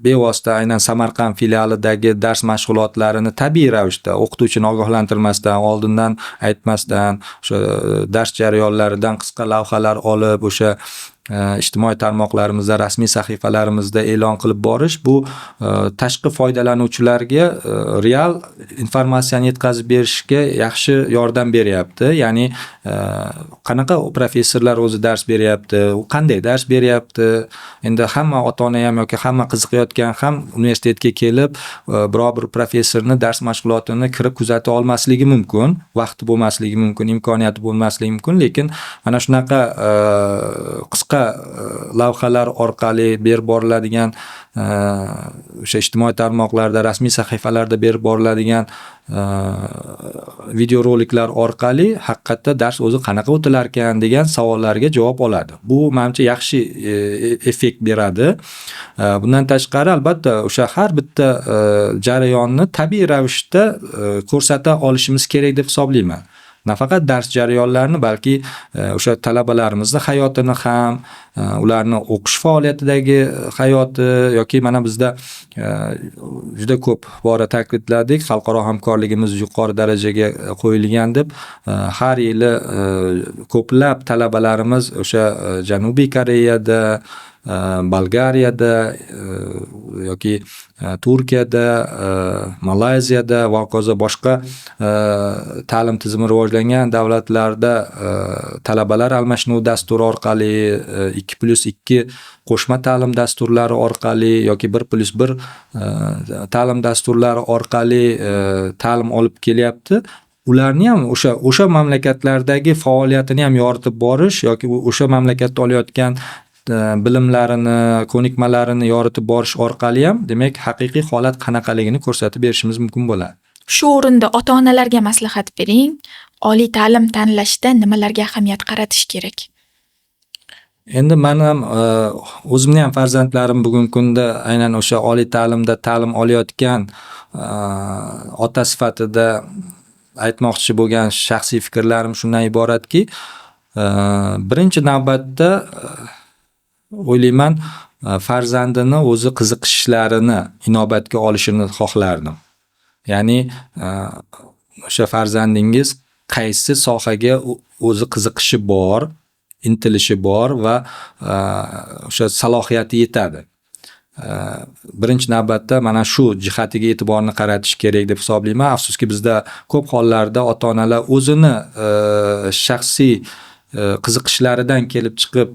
bevosita aynan Samarqand filialidagi dars mashg'ulotlarini tabiiy ravishda o'qituvchini ogohlantirmasdan, oldindan aytmasdan, o'sha dars jarayonlaridan qisqa lavhalar olib, o'sha ijtimoiy tarmoqlarimizda, rasmiy sahifalarimizda e'lon qilib borish bu tashqi foydalanuvchilarga real informatsiyani yetkazib berishga yaxshi yordam beryapti. Ya'ni qanaqa professorlar o'zi dars beryapti, u qanday dars beryapti. Endi hamma ota-ona ham yoki hamma qiziqayotgan ham universitetga kelib biror bir professorni dars mashg'ulotini kirib kuzata olmasligi mumkin, vaqti bo'lmasligi mumkin, imkoniyati bo'lmasligi mumkin, lekin mana shunaqa qisqa lavhalar orqali berib boriladigan o'sha ijtimoiy tarmoqlarda, rasmiy sahifalarda berib boriladigan videoroliklar orqali haqiqatda dars o'zi qanaqa o'tilar ekan degan savollarga javob oladi. Bu menimcha yaxshi effekt beradi. Bundan tashqari albatta o'sha har bitta jarayonni tabiiy ravishda ko'rsata olishimiz kerak deb hisoblayman. Nafaqat dars jarayonlarini, balki o'sha talabalarimizni hayotini ham, ularni o'qish faoliyatidagi hayoti yoki mana bizda juda ko'p bora ta'kidladik, xalqaro hamkorligimiz yuqori darajaga qo'yilgan deb. Har yili ko'plab talabalarimiz o'sha Janubiy Koreyada, Bolgariyada yoki Turkiyada, Malayziyada va hokazo boshqa ta'lim tizimi rivojlangan davlatlarda talabalar almashinuv dasturi orqali 2+2 qo'shma ta'lim dasturlari orqali yoki 1+1 ta'lim dasturlari orqali ta'lim olib kelyapti. Ularni ham o'sha mamlakatlardagi faoliyatini ham yoritib borish yoki o'sha mamlakatda olayotgan bilimlarini, ko'nikmalarini yoritib borish orqali ham demak haqiqiy holat qanaqaligini ko'rsatib berishimiz mumkin bo'ladi. Shu o'rinda ota-onalarga maslahat bering. Oliy ta'lim tanlashda nimalarga ahamiyat qaratish kerak? Endi men ham o'zimning ham farzandlarim bugungi kunda aynan o'sha oliy ta'limda ta'lim olayotgan ota sifatida aytmoqchi bo'lgan shaxsiy fikrlarim shundan iboratki, birinchi navbatda o'ylayman farzandini o'zi qiziqishlarini inobatga olishini xohlardim. Ya'ni o'sha farzandingiz qaysi sohaga o'zi qiziqishi bor, intilishi bor va o'sha salohiyati yetadi. Birinchi navbatda mana shu jihatiga e'tiborni qaratish kerak deb hisoblayman. Afsuski bizda ko'p hollarda ota-onalar o'zini shaxsiy qiziqishlaridan kelib chiqib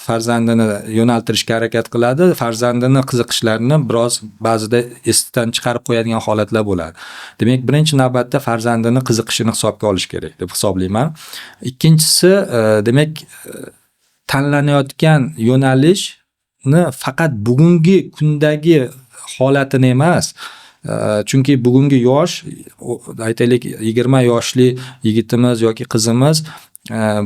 farzandini yo'naltirishga harakat qiladi. Farzandini qiziqishlarini biroz ba'zida esdan chiqarib qo'yadigan holatlar bo'ladi. Demak, birinchi navbatda farzandini qiziqishini hisobga olish kerak deb hisoblayman. Ikkinchisi, demak, tanlanayotgan yo'nalishni faqat bugungi kundagi holatini emas, chunki bugungi yosh, aytaylik 20 yoshli yigitimiz yoki qizimiz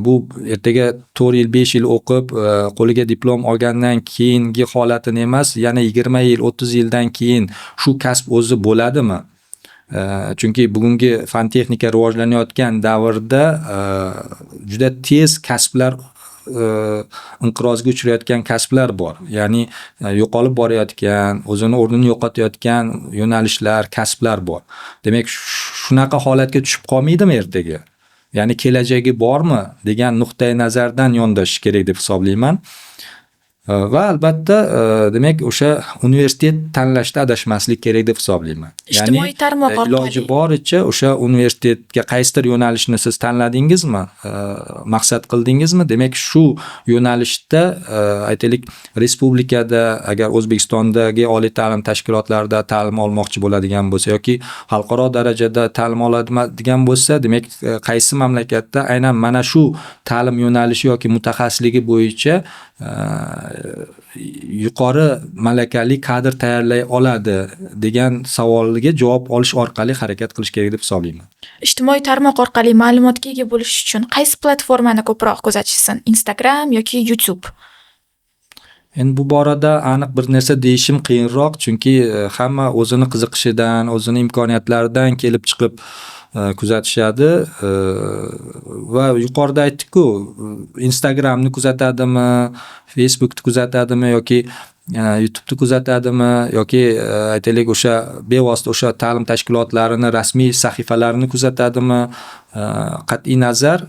bu ertaga 4 yil, 5 yil o'qib, qo'liga diplom olgandan keyingi holatini emas, yana 20 yil, 30 yildan keyin shu kasb o'zi bo'ladimi? Chunki bugungi fan texnika rivojlanayotgan davrda juda tez kasblar inqirozga uchrayotgan kasblar bor. Ya'ni yo'qolib borayotgan, o'zini o'rnini yo'qotayotgan yo'nalishlar, kasblar bor. Demak, shunaqa holatga tushib qolmaydimi ertaga? Ya'ni kelajagi bormi degan nuqtai nazardan yondashish kerak deb hisoblayman. Va albatta demak o'sha universitet tanlashda adashmaslik kerak deb hisoblayman. Ijtimoiy tarmoq orqali iloji boricha o'sha universitetga qaysidir yo'nalishni siz tanladingizmi, maqsad qildingizmi, demak shu yo'nalishda aytaylik respublikada agar O'zbekistondagi oliy ta'lim tashkilotlarida ta'lim olmoqchi bo'ladigan bo'lsa yoki xalqaro darajada ta'lim oladigan bo'lsa, demak qaysi mamlakatda aynan mana shu ta'lim yo'nalishi yoki mutaxassisligi bo'yicha yuqori malakali kadr tayyorlay oladi degan savolga javob olish orqali harakat qilish kerak deb hisoblayman. Ijtimoiy tarmoq orqali ma'lumotga ega bo'lish uchun qaysi platformani ko'proq kuzatishsin? Instagram yoki YouTube? Endi bu borada aniq bir narsa deyishim qiyinroq, chunki hamma o'zini qiziqishidan, o'zini imkoniyatlaridan kelib chiqib kuzatishadi va yuqorida aytdik-ku, Instagramni kuzatadimi, Facebookni kuzatadimi yoki YouTube'ni kuzatadimi yoki aytaylik o'sha bevosita o'sha ta'lim tashkilotlarini rasmiy sahifalarini kuzatadimi? Qat'iy nazar,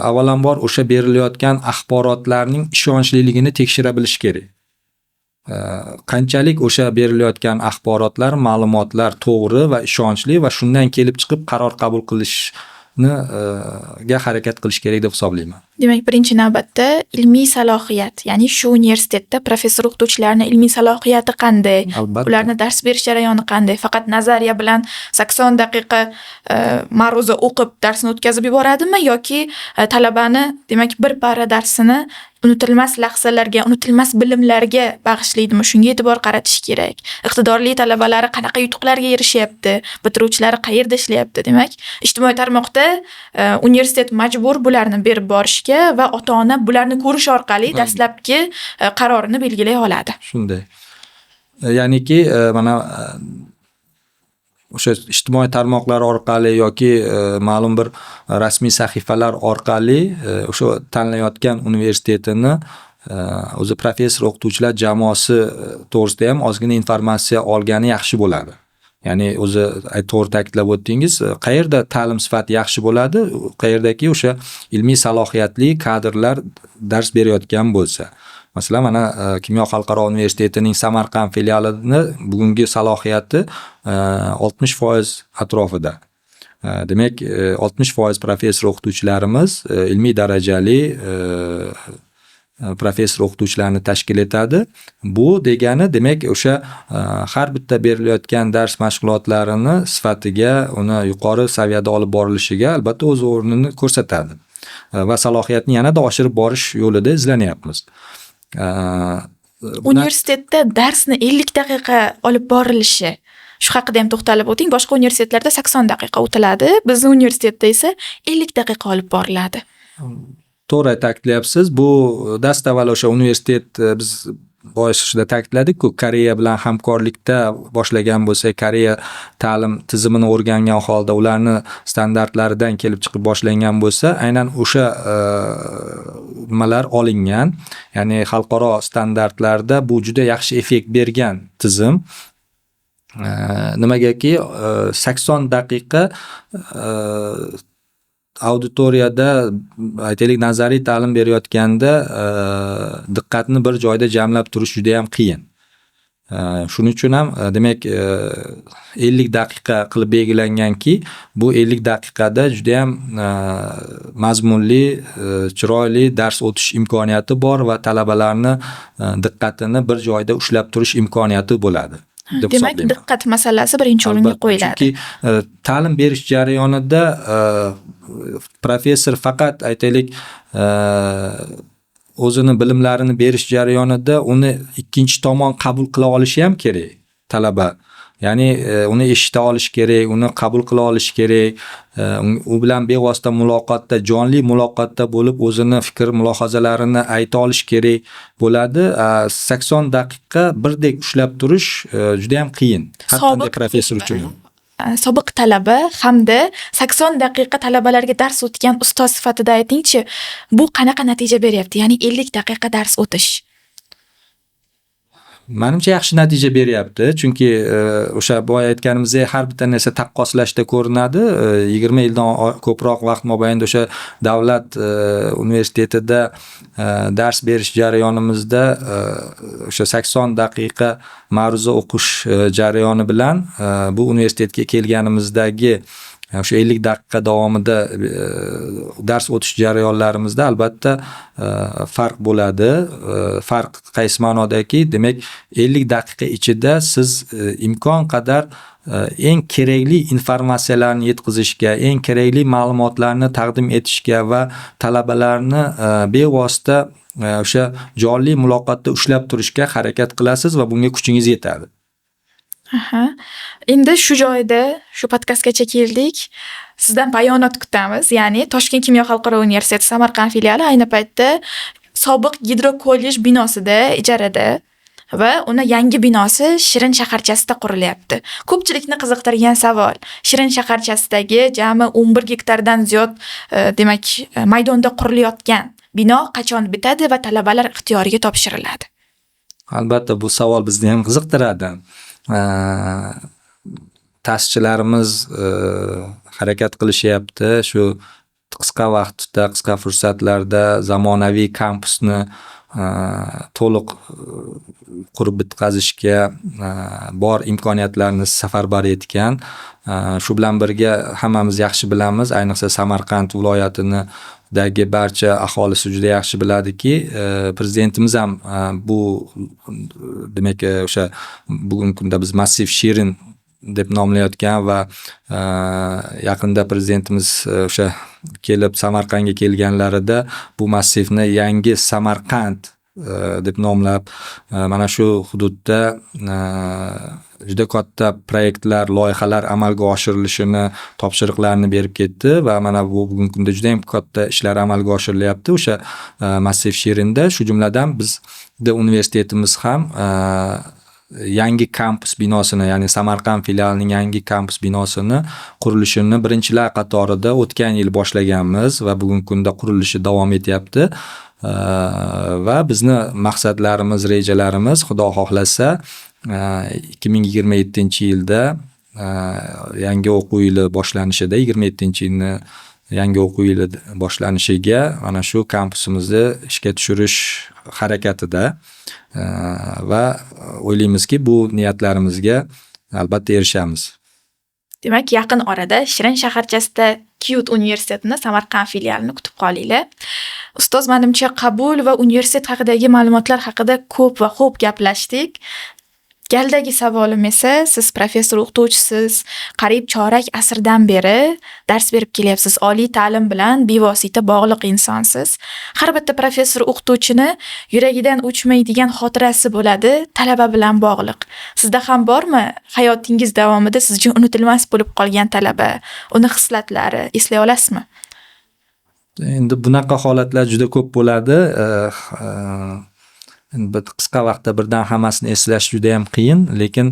avvalambor o'sha berilayotgan axborotlarning ishonchliligini tekshira bilish kerak. Qanchalik o'sha berilayotgan axborotlar, ma'lumotlar to'g'ri va ishonchli va shundan kelib chiqib qaror qabul qilishni ga harakat qilish kerak deb hisoblayman. Demak, birinchi navbatda ilmiy salohiyat, ya'ni shu universitetda professor o'qituvchilarning ilmiy salohiyati qanday, Albatta. ularni dars berish jarayoni qanday, faqat nazariya bilan 80 daqiqa ma'ruza o'qib darsni o'tkazib yuboradimi yoki talabani, demak, bir para darsini unutilmas lahzalarga, unutilmas bilimlarga bag'ishlaydimi? Shunga e'tibor qaratish kerak. Iqtidorli talabalari qanaqa yutuqlarga erishyapti, bitiruvchilari qayerda ishlayapti? Demak, ijtimoiy tarmoqda universitet majbur bularni berib borishga va ota-ona bularni ko'rish orqali dastlabki qarorini belgilay oladi. Shunday. Ya'niki mana o'sha ijtimoiy tarmoqlar orqali yoki ma'lum bir rasmiy sahifalar orqali o'sha tanlayotgan universitetini o'zi professor o'qituvchilar jamoasi to'g'risida ham ozgina informatsiya olgani yaxshi bo'ladi. Ya'ni o'zi to'g'ri ta'kidlab o'tdingiz, qayerda ta'lim sifati yaxshi bo'ladi, qayerdaki o'sha ilmiy salohiyatli kadrlar dars berayotgan bo'lsa. Masalan, mana Kimyo xalqaro universitetining Samarqand filialini bugungi salohiyati 60% atrofida. Demak, 60% professor o'qituvchilarimiz ilmiy darajali professor o'qituvchilarni tashkil etadi. Bu degani, demak, o'sha har bitta berilayotgan dars mashg'ulotlarini sifatiga, uni yuqori saviyada olib borilishiga albatta o'z o'rnini ko'rsatadi. Va salohiyatni yanada oshirib borish yo'lida izlanyapmiz. Universitetda darsni 50 daqiqa olib borilishi, shu haqida ham to'xtalib o'ting. Boshqa universitetlarda 80 daqiqa o'tiladi, bizning universitetda esa 50 daqiqa olib boriladi. To'g'ri ta'kidlayapsiz. Bu dastavval o'sha universitet biz boshida ta'kidladik-ku, Koreya bilan hamkorlikda boshlagan bo'lsa, Koreya ta'lim tizimini o'rgangan holda ularni standartlaridan kelib chiqib boshlangan bo'lsa, aynan o'sha nimalar olingan. Ya'ni xalqaro standartlarda bu juda yaxshi effekt bergan tizim. Nimagaki 80 daqiqa auditoriyada aytaylik nazariy ta'lim berayotganda diqqatni bir joyda jamlab turish juda ham qiyin. Shuning uchun ham demak 50 daqiqa qilib belgilanganki, bu 50 daqiqada juda ham mazmunli, chiroyli dars o'tish imkoniyati bor va talabalarni diqqatini bir joyda ushlab turish imkoniyati bo'ladi. Demak, diqqat masalasi birinchi o'ringa qo'yiladi. Chunki ta'lim berish jarayonida professor faqat aytaylik o'zini bilimlarini berish jarayonida uni ikkinchi tomon qabul qila olishi ham kerak talaba. Ya'ni uni eshita olish kerak, uni qabul qila olish kerak, u bilan bevosita muloqotda, jonli muloqotda bo'lib o'zini fikr mulohazalarini ayta olish kerak bo'ladi. 80 daqiqa birdek ushlab turish juda ham qiyin. Hatto professor uchun. Sobiq talaba hamda 80 daqiqa talabalarga dars o'tgan ustoz sifatida aytingchi, bu qanaqa natija beryapti? Ya'ni 50 daqiqa dars o'tish. Menimcha yaxshi natija beryapti, chunki o'sha boya aytganimizdek har bitta narsa taqqoslashda ko'rinadi. 20 yildan ko'proq vaqt mobaynida o'sha davlat universitetida dars berish jarayonimizda o'sha 80 daqiqa ma'ruza o'qish jarayoni bilan bu universitetga kelganimizdagi o'sha 50 daqiqa davomida dars o'tish jarayonlarimizda albatta farq bo'ladi. Farq qaysi ma'nodaki, demak 50 daqiqa ichida siz imkon qadar eng kerakli informatsiyalarni yetkazishga, eng kerakli ma'lumotlarni taqdim etishga va talabalarni bevosita o'sha jonli muloqotda ushlab turishga harakat qilasiz va bunga kuchingiz yetadi. Endi shu joyda, shu podkastgacha keldik. Sizdan bayonot kutamiz. Ya'ni Toshkent kimyo xalqaro universiteti Samarqand filiali ayni paytda sobiq gidrokollej binosida ijarada va uni yangi binosi Shirin shaharchasida qurilyapti. Ko'pchilikni qiziqtirgan savol: Shirin shaharchasidagi jami 11 gektardan ziyod demak maydonda qurilayotgan bino qachon bitadi va talabalar ixtiyoriga topshiriladi? Albatta bu savol bizni ham qiziqtiradi. Ta'sischilarimiz harakat qilishyapti. Shu qisqa vaqtda, qisqa fursatlarda zamonaviy kampusni to'liq qurib bitkazishga bor imkoniyatlarni safarbar etgan. Shu bilan birga hammamiz yaxshi bilamiz, ayniqsa Samarqand viloyatidagi barcha aholisi juda yaxshi biladiki, prezidentimiz ham bu demak o'sha bugungi kunda biz massiv Shirin deb nomlayotgan va yaqinda prezidentimiz o'sha kelib Samarqandga kelganlarida bu massivni yangi Samarqand deb nomlab mana shu hududda juda katta proyektlar, loyihalar amalga oshirilishini topshiriqlarini berib ketdi va mana bu bugungi kunda juda ham katta ishlar amalga oshirilyapti o'sha massiv Shirinda. Shu jumladan bizda universitetimiz ham yangi kampus binosini, ya'ni Samarqand filialining yangi kampus binosini qurilishini birinchilar qatorida o'tgan yil boshlaganmiz va bugungi kunda qurilishi davom etyapti. Va bizni maqsadlarimiz, rejalarimiz Xudo xohlasa 2027-yilda yangi o'quv yili boshlanishida, 27-yilni yangi o'quv yili boshlanishiga mana shu kampusimizni ishga tushirish harakatida va o'ylaymizki bu niyatlarimizga albatta erishamiz. Demak, yaqin orada Shirin shaharchasida QUT universitetini Samarqand filialini kutib qolinglar. Ustoz, menimcha qabul va universitet haqidagi ma'lumotlar haqida ko'p va xo'p gaplashdik. Galdagi savolim esa, siz professor o'qituvchisiz, qariyb chorak asrdan beri dars berib kelyapsiz, oliy ta'lim bilan bevosita bog'liq insonsiz. Har bitta professor o'qituvchini yuragidan o'chmaydigan xotirasi bo'ladi, talaba bilan bog'liq. Sizda ham bormi hayotingiz davomida sizga unutilmas bo'lib qolgan talaba, uni hislatlari eslay olasizmi? Endi bunaqa holatlar juda ko'p bo'ladi. Qisqa vaqtda birdan hammasini eslash juda ham qiyin, lekin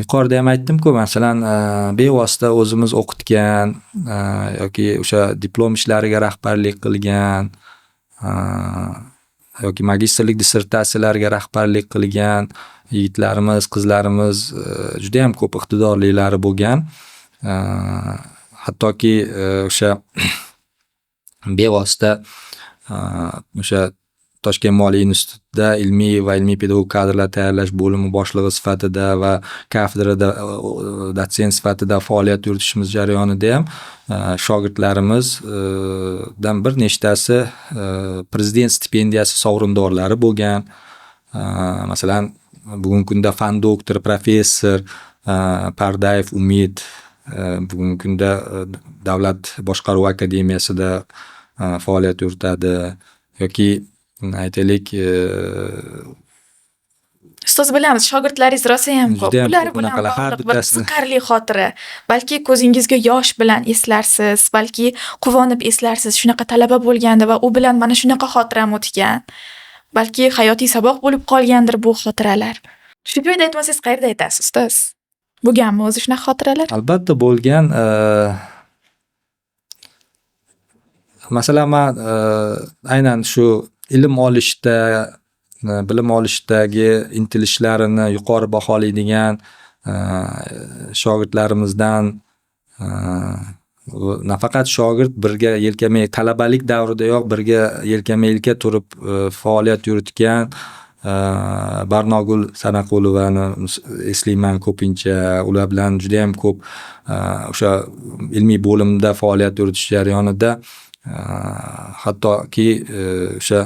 yuqorida ham aytdim-ku, masalan, bevosita o'zimiz o'qitgan yoki o'sha diplom ishlariga rahbarlik qilgan yoki magistrlik dissertatsiyalariga rahbarlik qilgan yigitlarimiz, qizlarimiz juda ham ko'p iqtidorlilari bo'lgan. Hattoki o'sha bevosita o'sha Toshkent Moliya institutida ilmiy va ilmiy pedagog kadrlar tayyorlash bo'limi boshlig'i sifatida va kafedrada dotsent sifatida faoliyat yuritishimiz jarayonida ham shogirdlarimizdan bir nechtasi prezident stipendiyasi sovrindorlari bo'lgan. Masalan, bugungi kunda fan doktor, professor Pardayev Umid bugungi kunda Davlat boshqaruv akademiyasida faoliyat yuritadi yoki aytaylik, ustoz, bilamiz, shogirdlaringiz rosa ham ko'p. Ular bilan bog'liq bir qiziqarli xotira. Balki ko'zingizga yosh bilan eslarsiz, balki quvonib eslarsiz, shunaqa talaba bo'lganda va u bilan mana shunaqa xotiram o'tgan. Balki hayotiy saboq bo'lib qolgandir bu xotiralar. Shu joyda aytmasangiz qayerda aytasiz, ustoz? Bo'lganmi o'zi shunaqa xotiralar? Albatta bo'lgan. Masalan, men aynan shu ilm olishda, bilim olishdagi intilishlarini yuqori baholaydigan shogirdlarimizdan nafaqat shogird, birga yelkama talabalik davridayoq birga yelkama-yelka turib faoliyat yuritgan Barnogul Sanaquluvani eslayman ko'pincha. Ular bilan juda ham ko'p o'sha ilmiy bo'limda faoliyat yuritish jarayonida hattoki o'sha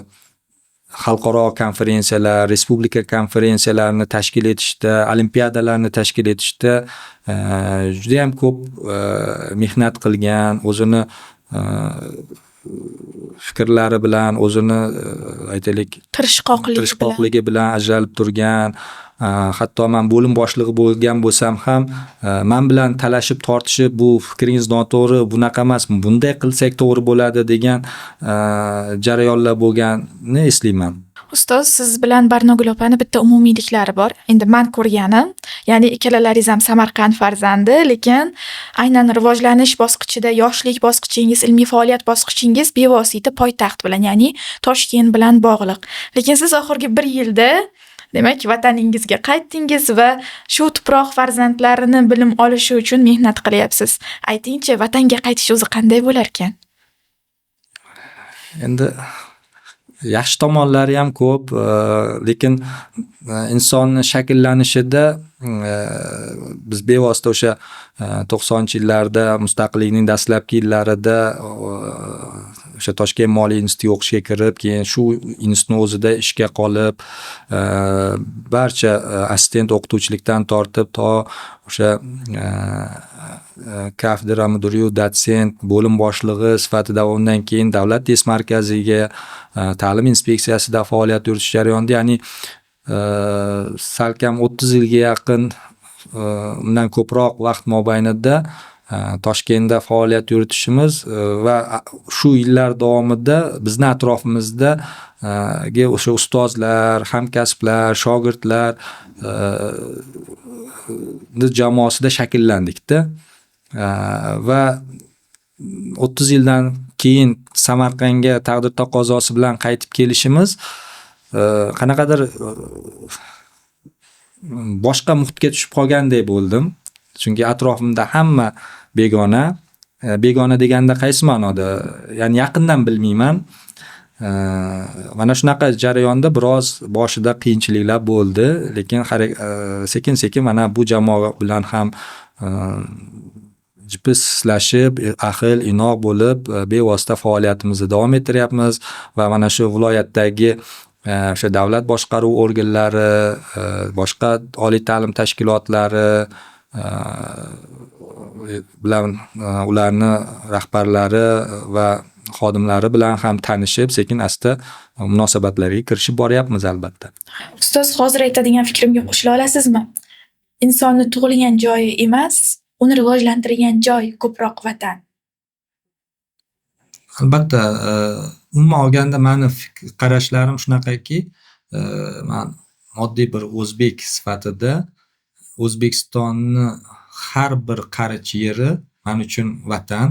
xalqaro konferensiyalar, respublika konferensiyalarini tashkil etishda, olimpiadalarni tashkil etishda juda ham ko'p mehnat qilgan, o'zini fikrlari bilan, o'zini aytaylik tirishqoqligi bilan ajralib turgan. Hatto men bo'lim boshlig'i bo'lgan bo'lsam ham men bilan talashib tortishib, bu fikringiz noto'g'ri, bunaqa emas, bunday qilsak to'g'ri bo'ladi degan jarayonlar bo'lganini eslayman. Ustoz, siz bilan Barnogul opani bitta umumiyliklari bor. Endi men ko'rganim, ya'ni ikkalalaringiz ham Samarqand farzandi, lekin aynan rivojlanish bosqichida, yoshlik bosqichingiz, ilmiy faoliyat bosqichingiz bevosita poytaxt bilan, ya'ni Toshkent bilan bog'liq. Lekin siz oxirgi 1 yilda demak vataningizga qaytdingiz va shu tuproq farzandlarini bilim olishi uchun mehnat qilyapsiz. Aytingchi, vatanga qaytish o'zi qanday bo'larkan? Endi yaxshi tomonlari ham ko'p, lekin insonni shakllanishida biz bevosita o'sha 90-yillarda mustaqillikning dastlabki yillarida o'sha Toshkent moliya institutiga o'qishga kirib, keyin shu institutning o'zida ishga qolib, barcha assistent o'qituvchilikdan tortib to o'sha kafedra mudiri, dotsent, bo'lim boshlig'i sifatida undan keyin davlat test markaziga, ta'lim inspeksiyasida faoliyat yuritish jarayonida, ya'ni salkam 30 yilga yaqin, undan ko'proq vaqt mobaynida Toshkentda faoliyat yuritishimiz va shu yillar davomida bizni atrofimizda o'sha ustozlar, hamkasblar, shogirdlar jamoasida shakllandikda va 30 yildan keyin Samarqandga taqdir taqozosi bilan qaytib kelishimiz qanaqadir boshqa muhitga tushib qolgandek bo'ldim. Chunki atrofimda hamma begona. Begona deganda qaysi ma'noda? Ya'ni yaqindan bilmayman. Mana shunaqa jarayonda biroz boshida qiyinchiliklar bo'ldi, lekin sekin-sekin mana bu jamoa bilan ham jipslashib, ahil, inoq bo'lib, bevosita faoliyatimizni davom ettiryapmiz va mana shu viloyatdagi o'sha davlat boshqaruv organlari, boshqa oliy ta'lim tashkilotlari bilan ularni rahbarlari va xodimlari bilan ham tanishib, sekin asta munosabatlarga kirishib boryapmiz albatta. Ustoz, hozir aytadigan fikrimga qo'shila olasizmi? Insonni tug'ilgan joyi emas, uni rivojlantirgan joy ko'proq vatan. Albatta, umuman olganda meni qarashlarim shunaqaki, men oddiy bir o'zbek sifatida O'zbekistonni har bir qarich yeri men uchun vatan.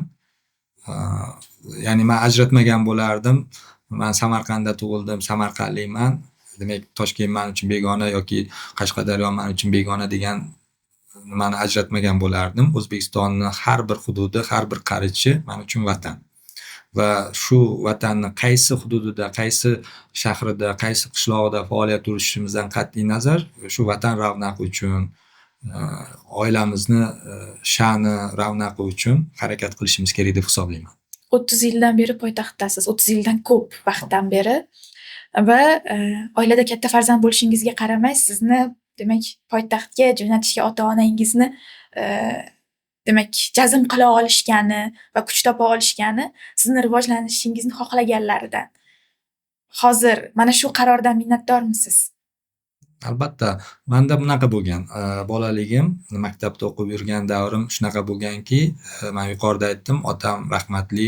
Ya'ni men ajratmagan bo'lardim. Men Samarqandda tug'ildim, Samarqandlikman. Demak, Toshkent men uchun begona yoki Qashqadaryo men uchun begona degan nimani ajratmagan bo'lardim. O'zbekistonning har bir hududi, har bir qarichi men uchun vatan. Va shu vatanning qaysi hududida, qaysi shahrida, qaysi qishlog'ida faoliyat yuritishimizdan qat'iy nazar, shu vatan ravnaqi uchun, oilamizni sha'ni ravnaqi uchun harakat qilishimiz kerak deb hisoblayman. 30 yildan beri poytaxtdasiz, 30 yildan ko'p vaqtdan beri va oilada katta farzand bo'lishingizga qaramay, sizni demak poytaxtga jo'natishga ota-onangizni demak jazm qila olishgani va kuch topa olishgani sizni rivojlanishingizni xohlaganlaridan. Hozir mana shu qarordan minnatdormisiz? Albatta, menda bunaqa bo'lgan. Bolaligim, maktabda o'qib yurgan davrim shunaqa bo'lganki, men yuqorida aytdim, otam rahmatli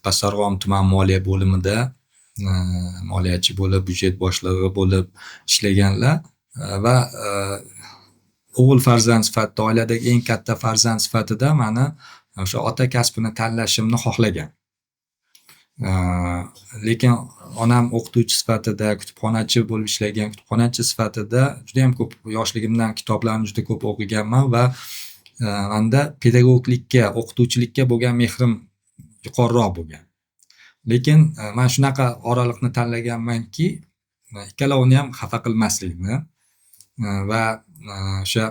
Pastdarg'om tuman moliya bo'limida moliyachi bo'lib, byudjet boshlig'i bo'lib ishlaganlar va o'g'il farzand sifatida, oiladagi eng katta farzand sifatida meni o'sha ota kasbini tanlashimni xohlagan. Lekin onam o'qituvchi sifatida, kutubxonachi bo'lib ishlagan, kutubxonachi sifatida juda ham ko'p yoshligimdan kitoblarni juda ko'p o'qiganman va menda pedagoglikka, o'qituvchilikka bo'lgan mehrim yuqoriroq bo'lgan. Lekin men shunaqa oraliqni tanlaganmanki, ikkalovini ham xafa qilmaslikni va o'sha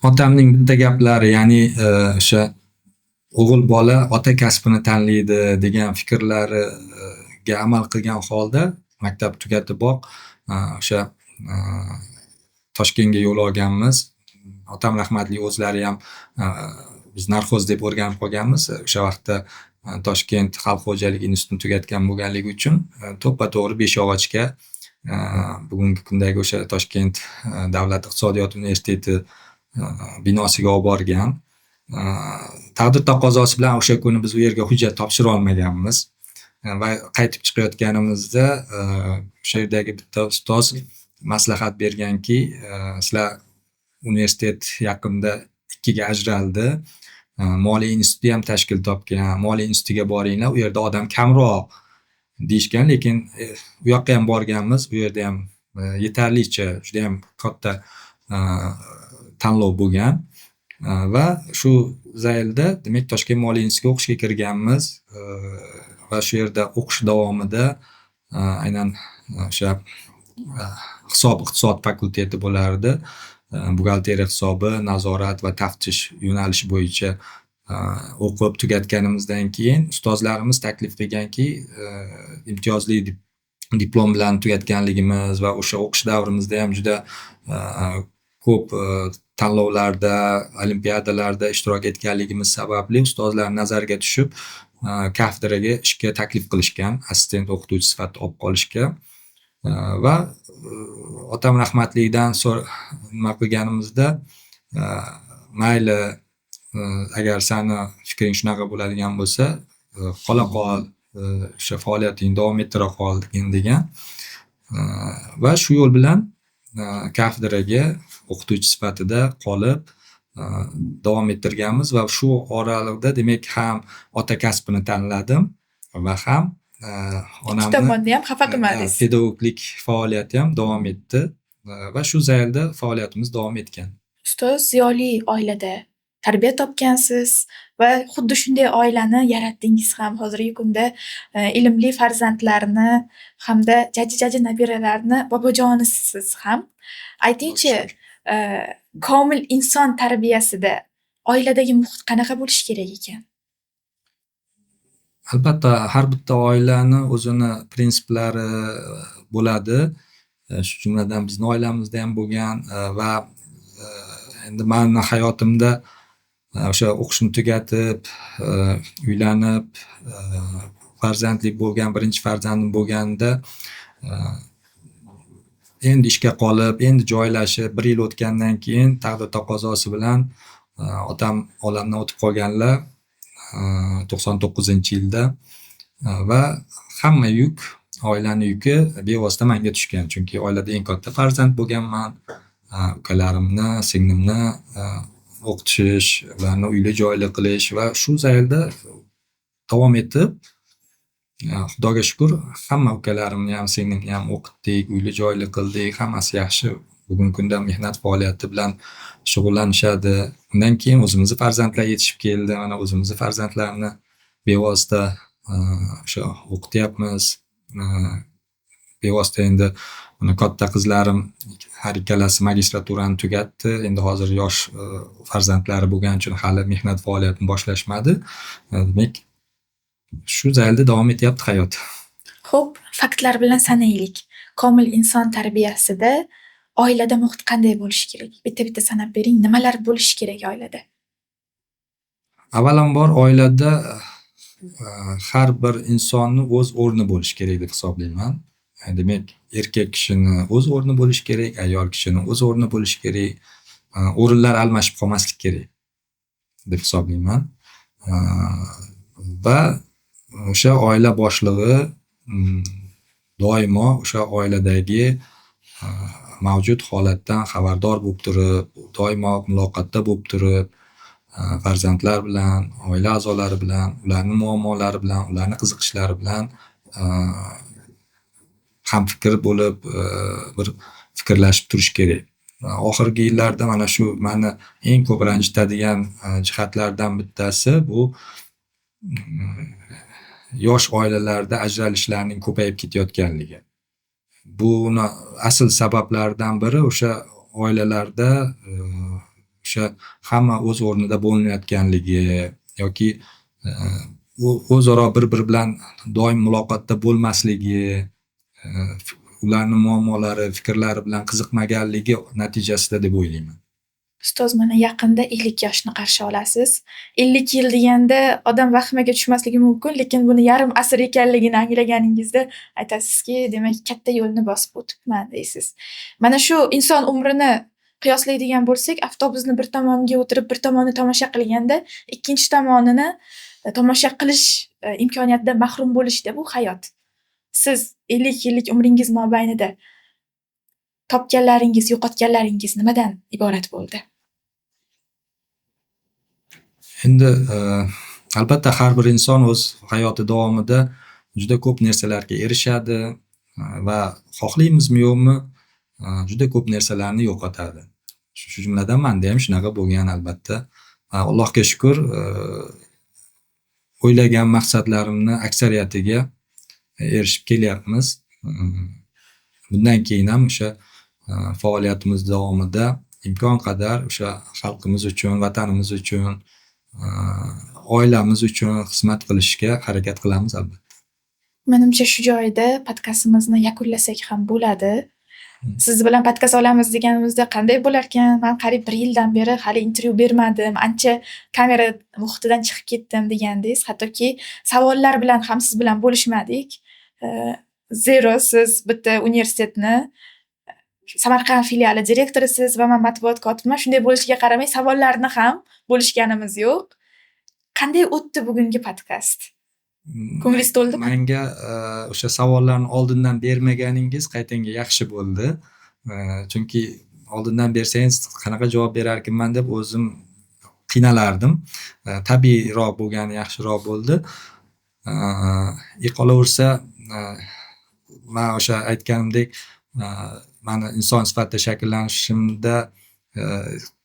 otamning bitta gaplari, ya'ni o'sha o'g'il bola ota kasbini tanlaydi degan fikrlariga amal qilgan holda maktab tugatiboq o'sha Toshkentga yo'l olganmiz. Otam rahmatli o'zlari ham biz narxoz deb o'rganib qolganmiz. O'sha vaqtda Toshkent xalq xo'jaligi institutini tugatgan bo'lganligi uchun to'ppa-to'g'ri Beshyog'ochga bugungi kundagi o'sha Toshkent davlat iqtisodiyot universiteti binosiga olib borgan. Taqdir taqozosi bilan o'sha kuni biz u yerga hujjat topshira olmaganmiz. va qaytib chiqayotganimizda o'sha yerdagi bitta ustoz maslahat berganki, sizlar universitet yaqinda 2ga ajraldi. Moliya instituti ham tashkil topgan. Moliya institutiga boringlar, u yerda odam kamroq deyishgan, lekin u yoqqa ham borganmiz. U yerda ham yetarlicha juda ham katta tanlov bo'lgan. Va shu zaylda demak Toshkent moliya institutiga o'qishga kirganmiz. Va shu yerda o'qish davomida aynan o'sha hisob-iqtisod fakulteti bo'lardi. Buxgalteriya hisobi, nazorat va taftish yo'nalishi bo'yicha o'qib tugatganimizdan keyin ustozlarimiz taklif qilganki, imtiyozli diplom bilan tugatganligimiz va o'sha o'qish davrimizda ham juda ko'p tanlovlarda, olimpiadalarda ishtirok etganligimiz sababli ustozlar nazariga tushib, kafedraga ishga taklif qilishgan, assistent o'qituvchi sifatida olib qolishga. Va otam rahmatligidan nima qilganimizda, mayli, agar sani fikring shunaqa bo'ladigan bo'lsa, qola qol, o'sha faoliyatingni davom ettira qol degan. Va shu yo'l bilan kafedraga o'qituvchi sifatida qolib davom ettirganmiz va shu oraliqda demak ham ota kasbini tanladim va ham onamni tomonni ham xafa qilmadingiz. Pedagoglik faoliyati ham davom etdi va shu zaylda faoliyatimiz davom etgan. Ustoz ziyoli oilada tarbiya topgansiz va xuddi shunday oilani yaratdingiz ham. Hozirgi kunda ilmli farzandlarni hamda jaji nabiralarni bobojonisiz ham. Aytingchi, komil inson tarbiyasida oiladagi muhit qanaqa bo'lishi kerak ekan? Albatta, har bitta oilani o'zini prinsiplari bo'ladi. Shu jumladan bizning oilamizda ham bo'lgan va endi meni hayotimda o'sha o'qishni tugatib, uylanib, farzandli bo'lgan, birinchi farzandim bo'lganda endi ishga qolib, endi joylashib, 1 yil o'tgandan keyin taqdir taqozosi bilan otam olamdan o'tib qolganlar 99-yilda va hamma yuk, oilani yuki bevosita menga tushgan. Chunki oilada eng katta farzand bo'lganman. Ukalarimni, singlimni o'qitish, ularni uyli joyli qilish va shu zaylda davom etib, Xudoga shukr, hamma ukalarimni ham, singlimni ham o'qitdik, uyli joyli qildik, hammasi yaxshi. Bugungi kunda mehnat faoliyati bilan shug'ullanishadi. Undan keyin o'zimizni farzandlar yetishib keldi. Mana o'zimizni farzandlarni bevosita o'sha o'qityapmiz. Bevosita endi mana katta qizlarim har ikkalasi magistraturani tugatdi. Endi hozir yosh farzandlari bo'lgani uchun hali mehnat faoliyatini boshlashmadi. Demak, shu zaylda davom etyapti hayot. Xo'p, faktlar bilan sanaylik. Komil inson tarbiyasida oilada muhit qanday bo'lishi kerak? Bitta-bitta sanab bering. Nimalar bo'lishi kerak oilada? Avvalambor oilada har bir insonni o'z o'rni bo'lishi kerak deb hisoblayman. Demak, erkak kishini o'z o'rni bo'lishi kerak, ayol kishini o'z o'rni bo'lishi kerak. O'rinlar almashib qolmaslik kerak deb hisoblayman. Va o'sha oila boshlig'i doimo o'sha oiladagi mavjud holatdan xabardor bo'lib turib, doimo muloqotda bo'lib turib, farzandlar bilan, oila a'zolari bilan, ularning muammolari bilan, ularning qiziqishlari bilan hamfikr bo'lib, bir fikrlashib turish kerak. Oxirgi yillarda mana shu meni eng ko'p ranjitadigan jihatlardan bittasi bu yosh oilalarda ajralishlarning ko'payib ketayotganligi. Buni asl sabablaridan biri o'sha oilalarda o'sha hamma o'z o'rnida bo'lmayotganligi yoki o'zaro bir-biri bilan doim muloqotda bo'lmasligi, ularning muammolari, fikrlari bilan qiziqmaganligi natijasida deb o'ylayman. Ustoz, mana yaqinda 50 yoshni qarshi olasiz. 50 yil deganda odam vahimaga tushmasligi mumkin, lekin buni yarim asr ekanligini anglaganingizda aytasizki, demak katta yo'lni bosib o'tibman deysiz. Mana shu inson umrini qiyoslaydigan bo'lsak, avtobusni bir tomoniga o'tirib, bir tomonni tomosha qilganda, ikkinchi tomonini tomosha qilish imkoniyatidan mahrum bo'lishda bu hayot. Siz 50 yillik umringiz mobaynida topganlaringiz, yo'qotganlaringiz nimadan iborat bo'ldi? Endi albatta har bir inson o'z hayoti davomida juda ko'p narsalarga erishadi va xohlaymizmi yo'qmi juda ko'p narsalarni yo'qotadi. Shu jumladan menda ham shunaqa bo'lgan albatta. Allohga shukr, o'ylagan maqsadlarimni aksariyatiga erishib kelyapmiz. Bundan keyin ham o'sha faoliyatimiz davomida imkon qadar o'sha xalqimiz uchun, vatanimiz uchun, oilamiz uchun xizmat qilishga harakat qilamiz albatta. Menimcha shu joyda podkastimizni yakunlasak ham bo'ladi. Siz bilan podkast olamiz deganimizda qanday bo'larkan? Men qariyb 1 yildan beri hali intervyu bermadim, ancha kamera muhitidan chiqib ketdim degandingiz. Hattoki savollar bilan ham siz bilan bo'lishmadik. Zero siz bitta universitetni Samarqand filiali direktorisiz va men matbuot kotibiman. Shunday bo'lishiga qaramay savollarni ham bo'lishganimiz yo'q. Qanday o'tdi bugungi podkast? Ko'nglingiz to'ldimi? Menga o'sha savollarni oldindan bermaganingiz qaytanga yaxshi bo'ldi. Chunki oldindan bersangiz qanaqa javob berarkinman deb o'zim qiynalardim. Tabiiyroq bo'lgani yaxshiroq bo'ldi. Qolaversa, men o'sha aytganimdek, meni inson sifatida shakllanishimda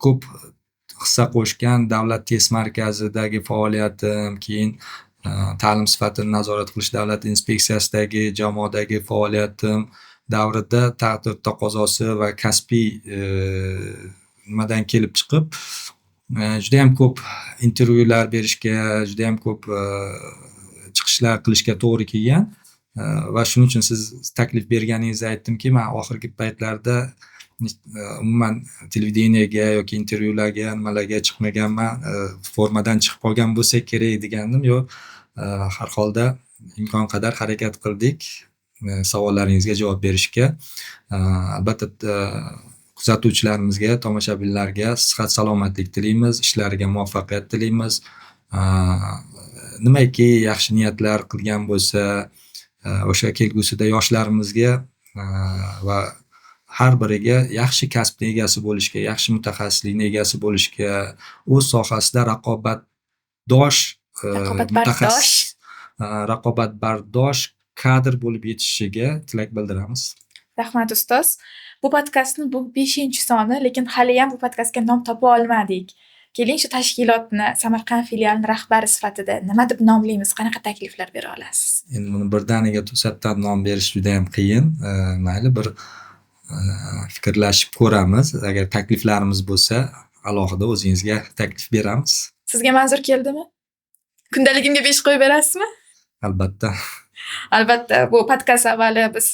ko'p hissa qo'shgan davlat test markazidagi faoliyatim, keyin ta'lim sifatini nazorat qilish davlat inspeksiyasidagi jamoadagi faoliyatim davrida taqdir taqozosi va kasbiy nimadan kelib chiqib juda ham ko'p intervyular berishga, juda ham ko'p chiqishlar qilishga to'g'ri kelgan va shuning uchun siz taklif berganingizda aytdimki, men oxirgi paytlarda umuman televideniyega yoki intervyularga nimalarga chiqmaganman, formadan chiqib qolgan bo'lsa kerak degandim. Yo'q, har holda imkon qadar harakat qildik savollaringizga javob berishga. Albatta kuzatuvchilarimizga, tomoshabinlarga sihat salomatlik tilaymiz, ishlariga muvaffaqiyat tilaymiz. Nimaiki yaxshi niyatlar qilgan bo'lsa, o'sha kelgusida yoshlarimizga va har biriga yaxshi kasbning egasi bo'lishga, yaxshi mutaxassislikning egasi bo'lishga, o'z sohasida raqobatbardosh kadr bo'lib yetishishiga tilak bildiramiz. Rahmat ustoz. Bu podkastning bu 5-soni, lekin hali ham bu podkastga nom topa olmadik. Keling shu tashkilotni, Samarqand filialining rahbari sifatida nima deb nomlaymiz? Qanaqa takliflar bera olasiz? Endi buni birdaniga to'satdan nom berish juda ham qiyin. Mayli bir fikrlashib ko'ramiz. Agar takliflarimiz bo'lsa, alohida o'zingizga taklif beramiz. Sizga manzur keldimi? Kundaligimga 5 qo'yib berasizmi? Albatta. Albatta, bu podkast avvali biz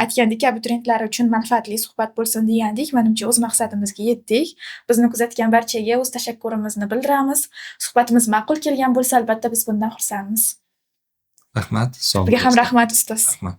aytgandik, abituriyentlar uchun manfaatli suhbat bo'lsin degandik. Menimcha o'z maqsadimizga yetdik. Bizni kuzatgan barchaga o'z tashakkurimizni bildiramiz. Suhbatimiz ma'qul kelgan bo'lsa, albatta biz bundan xursandmiz. Rahmat, sog' bo'ling. Sizga ham rahmat ustoz. Rahmat.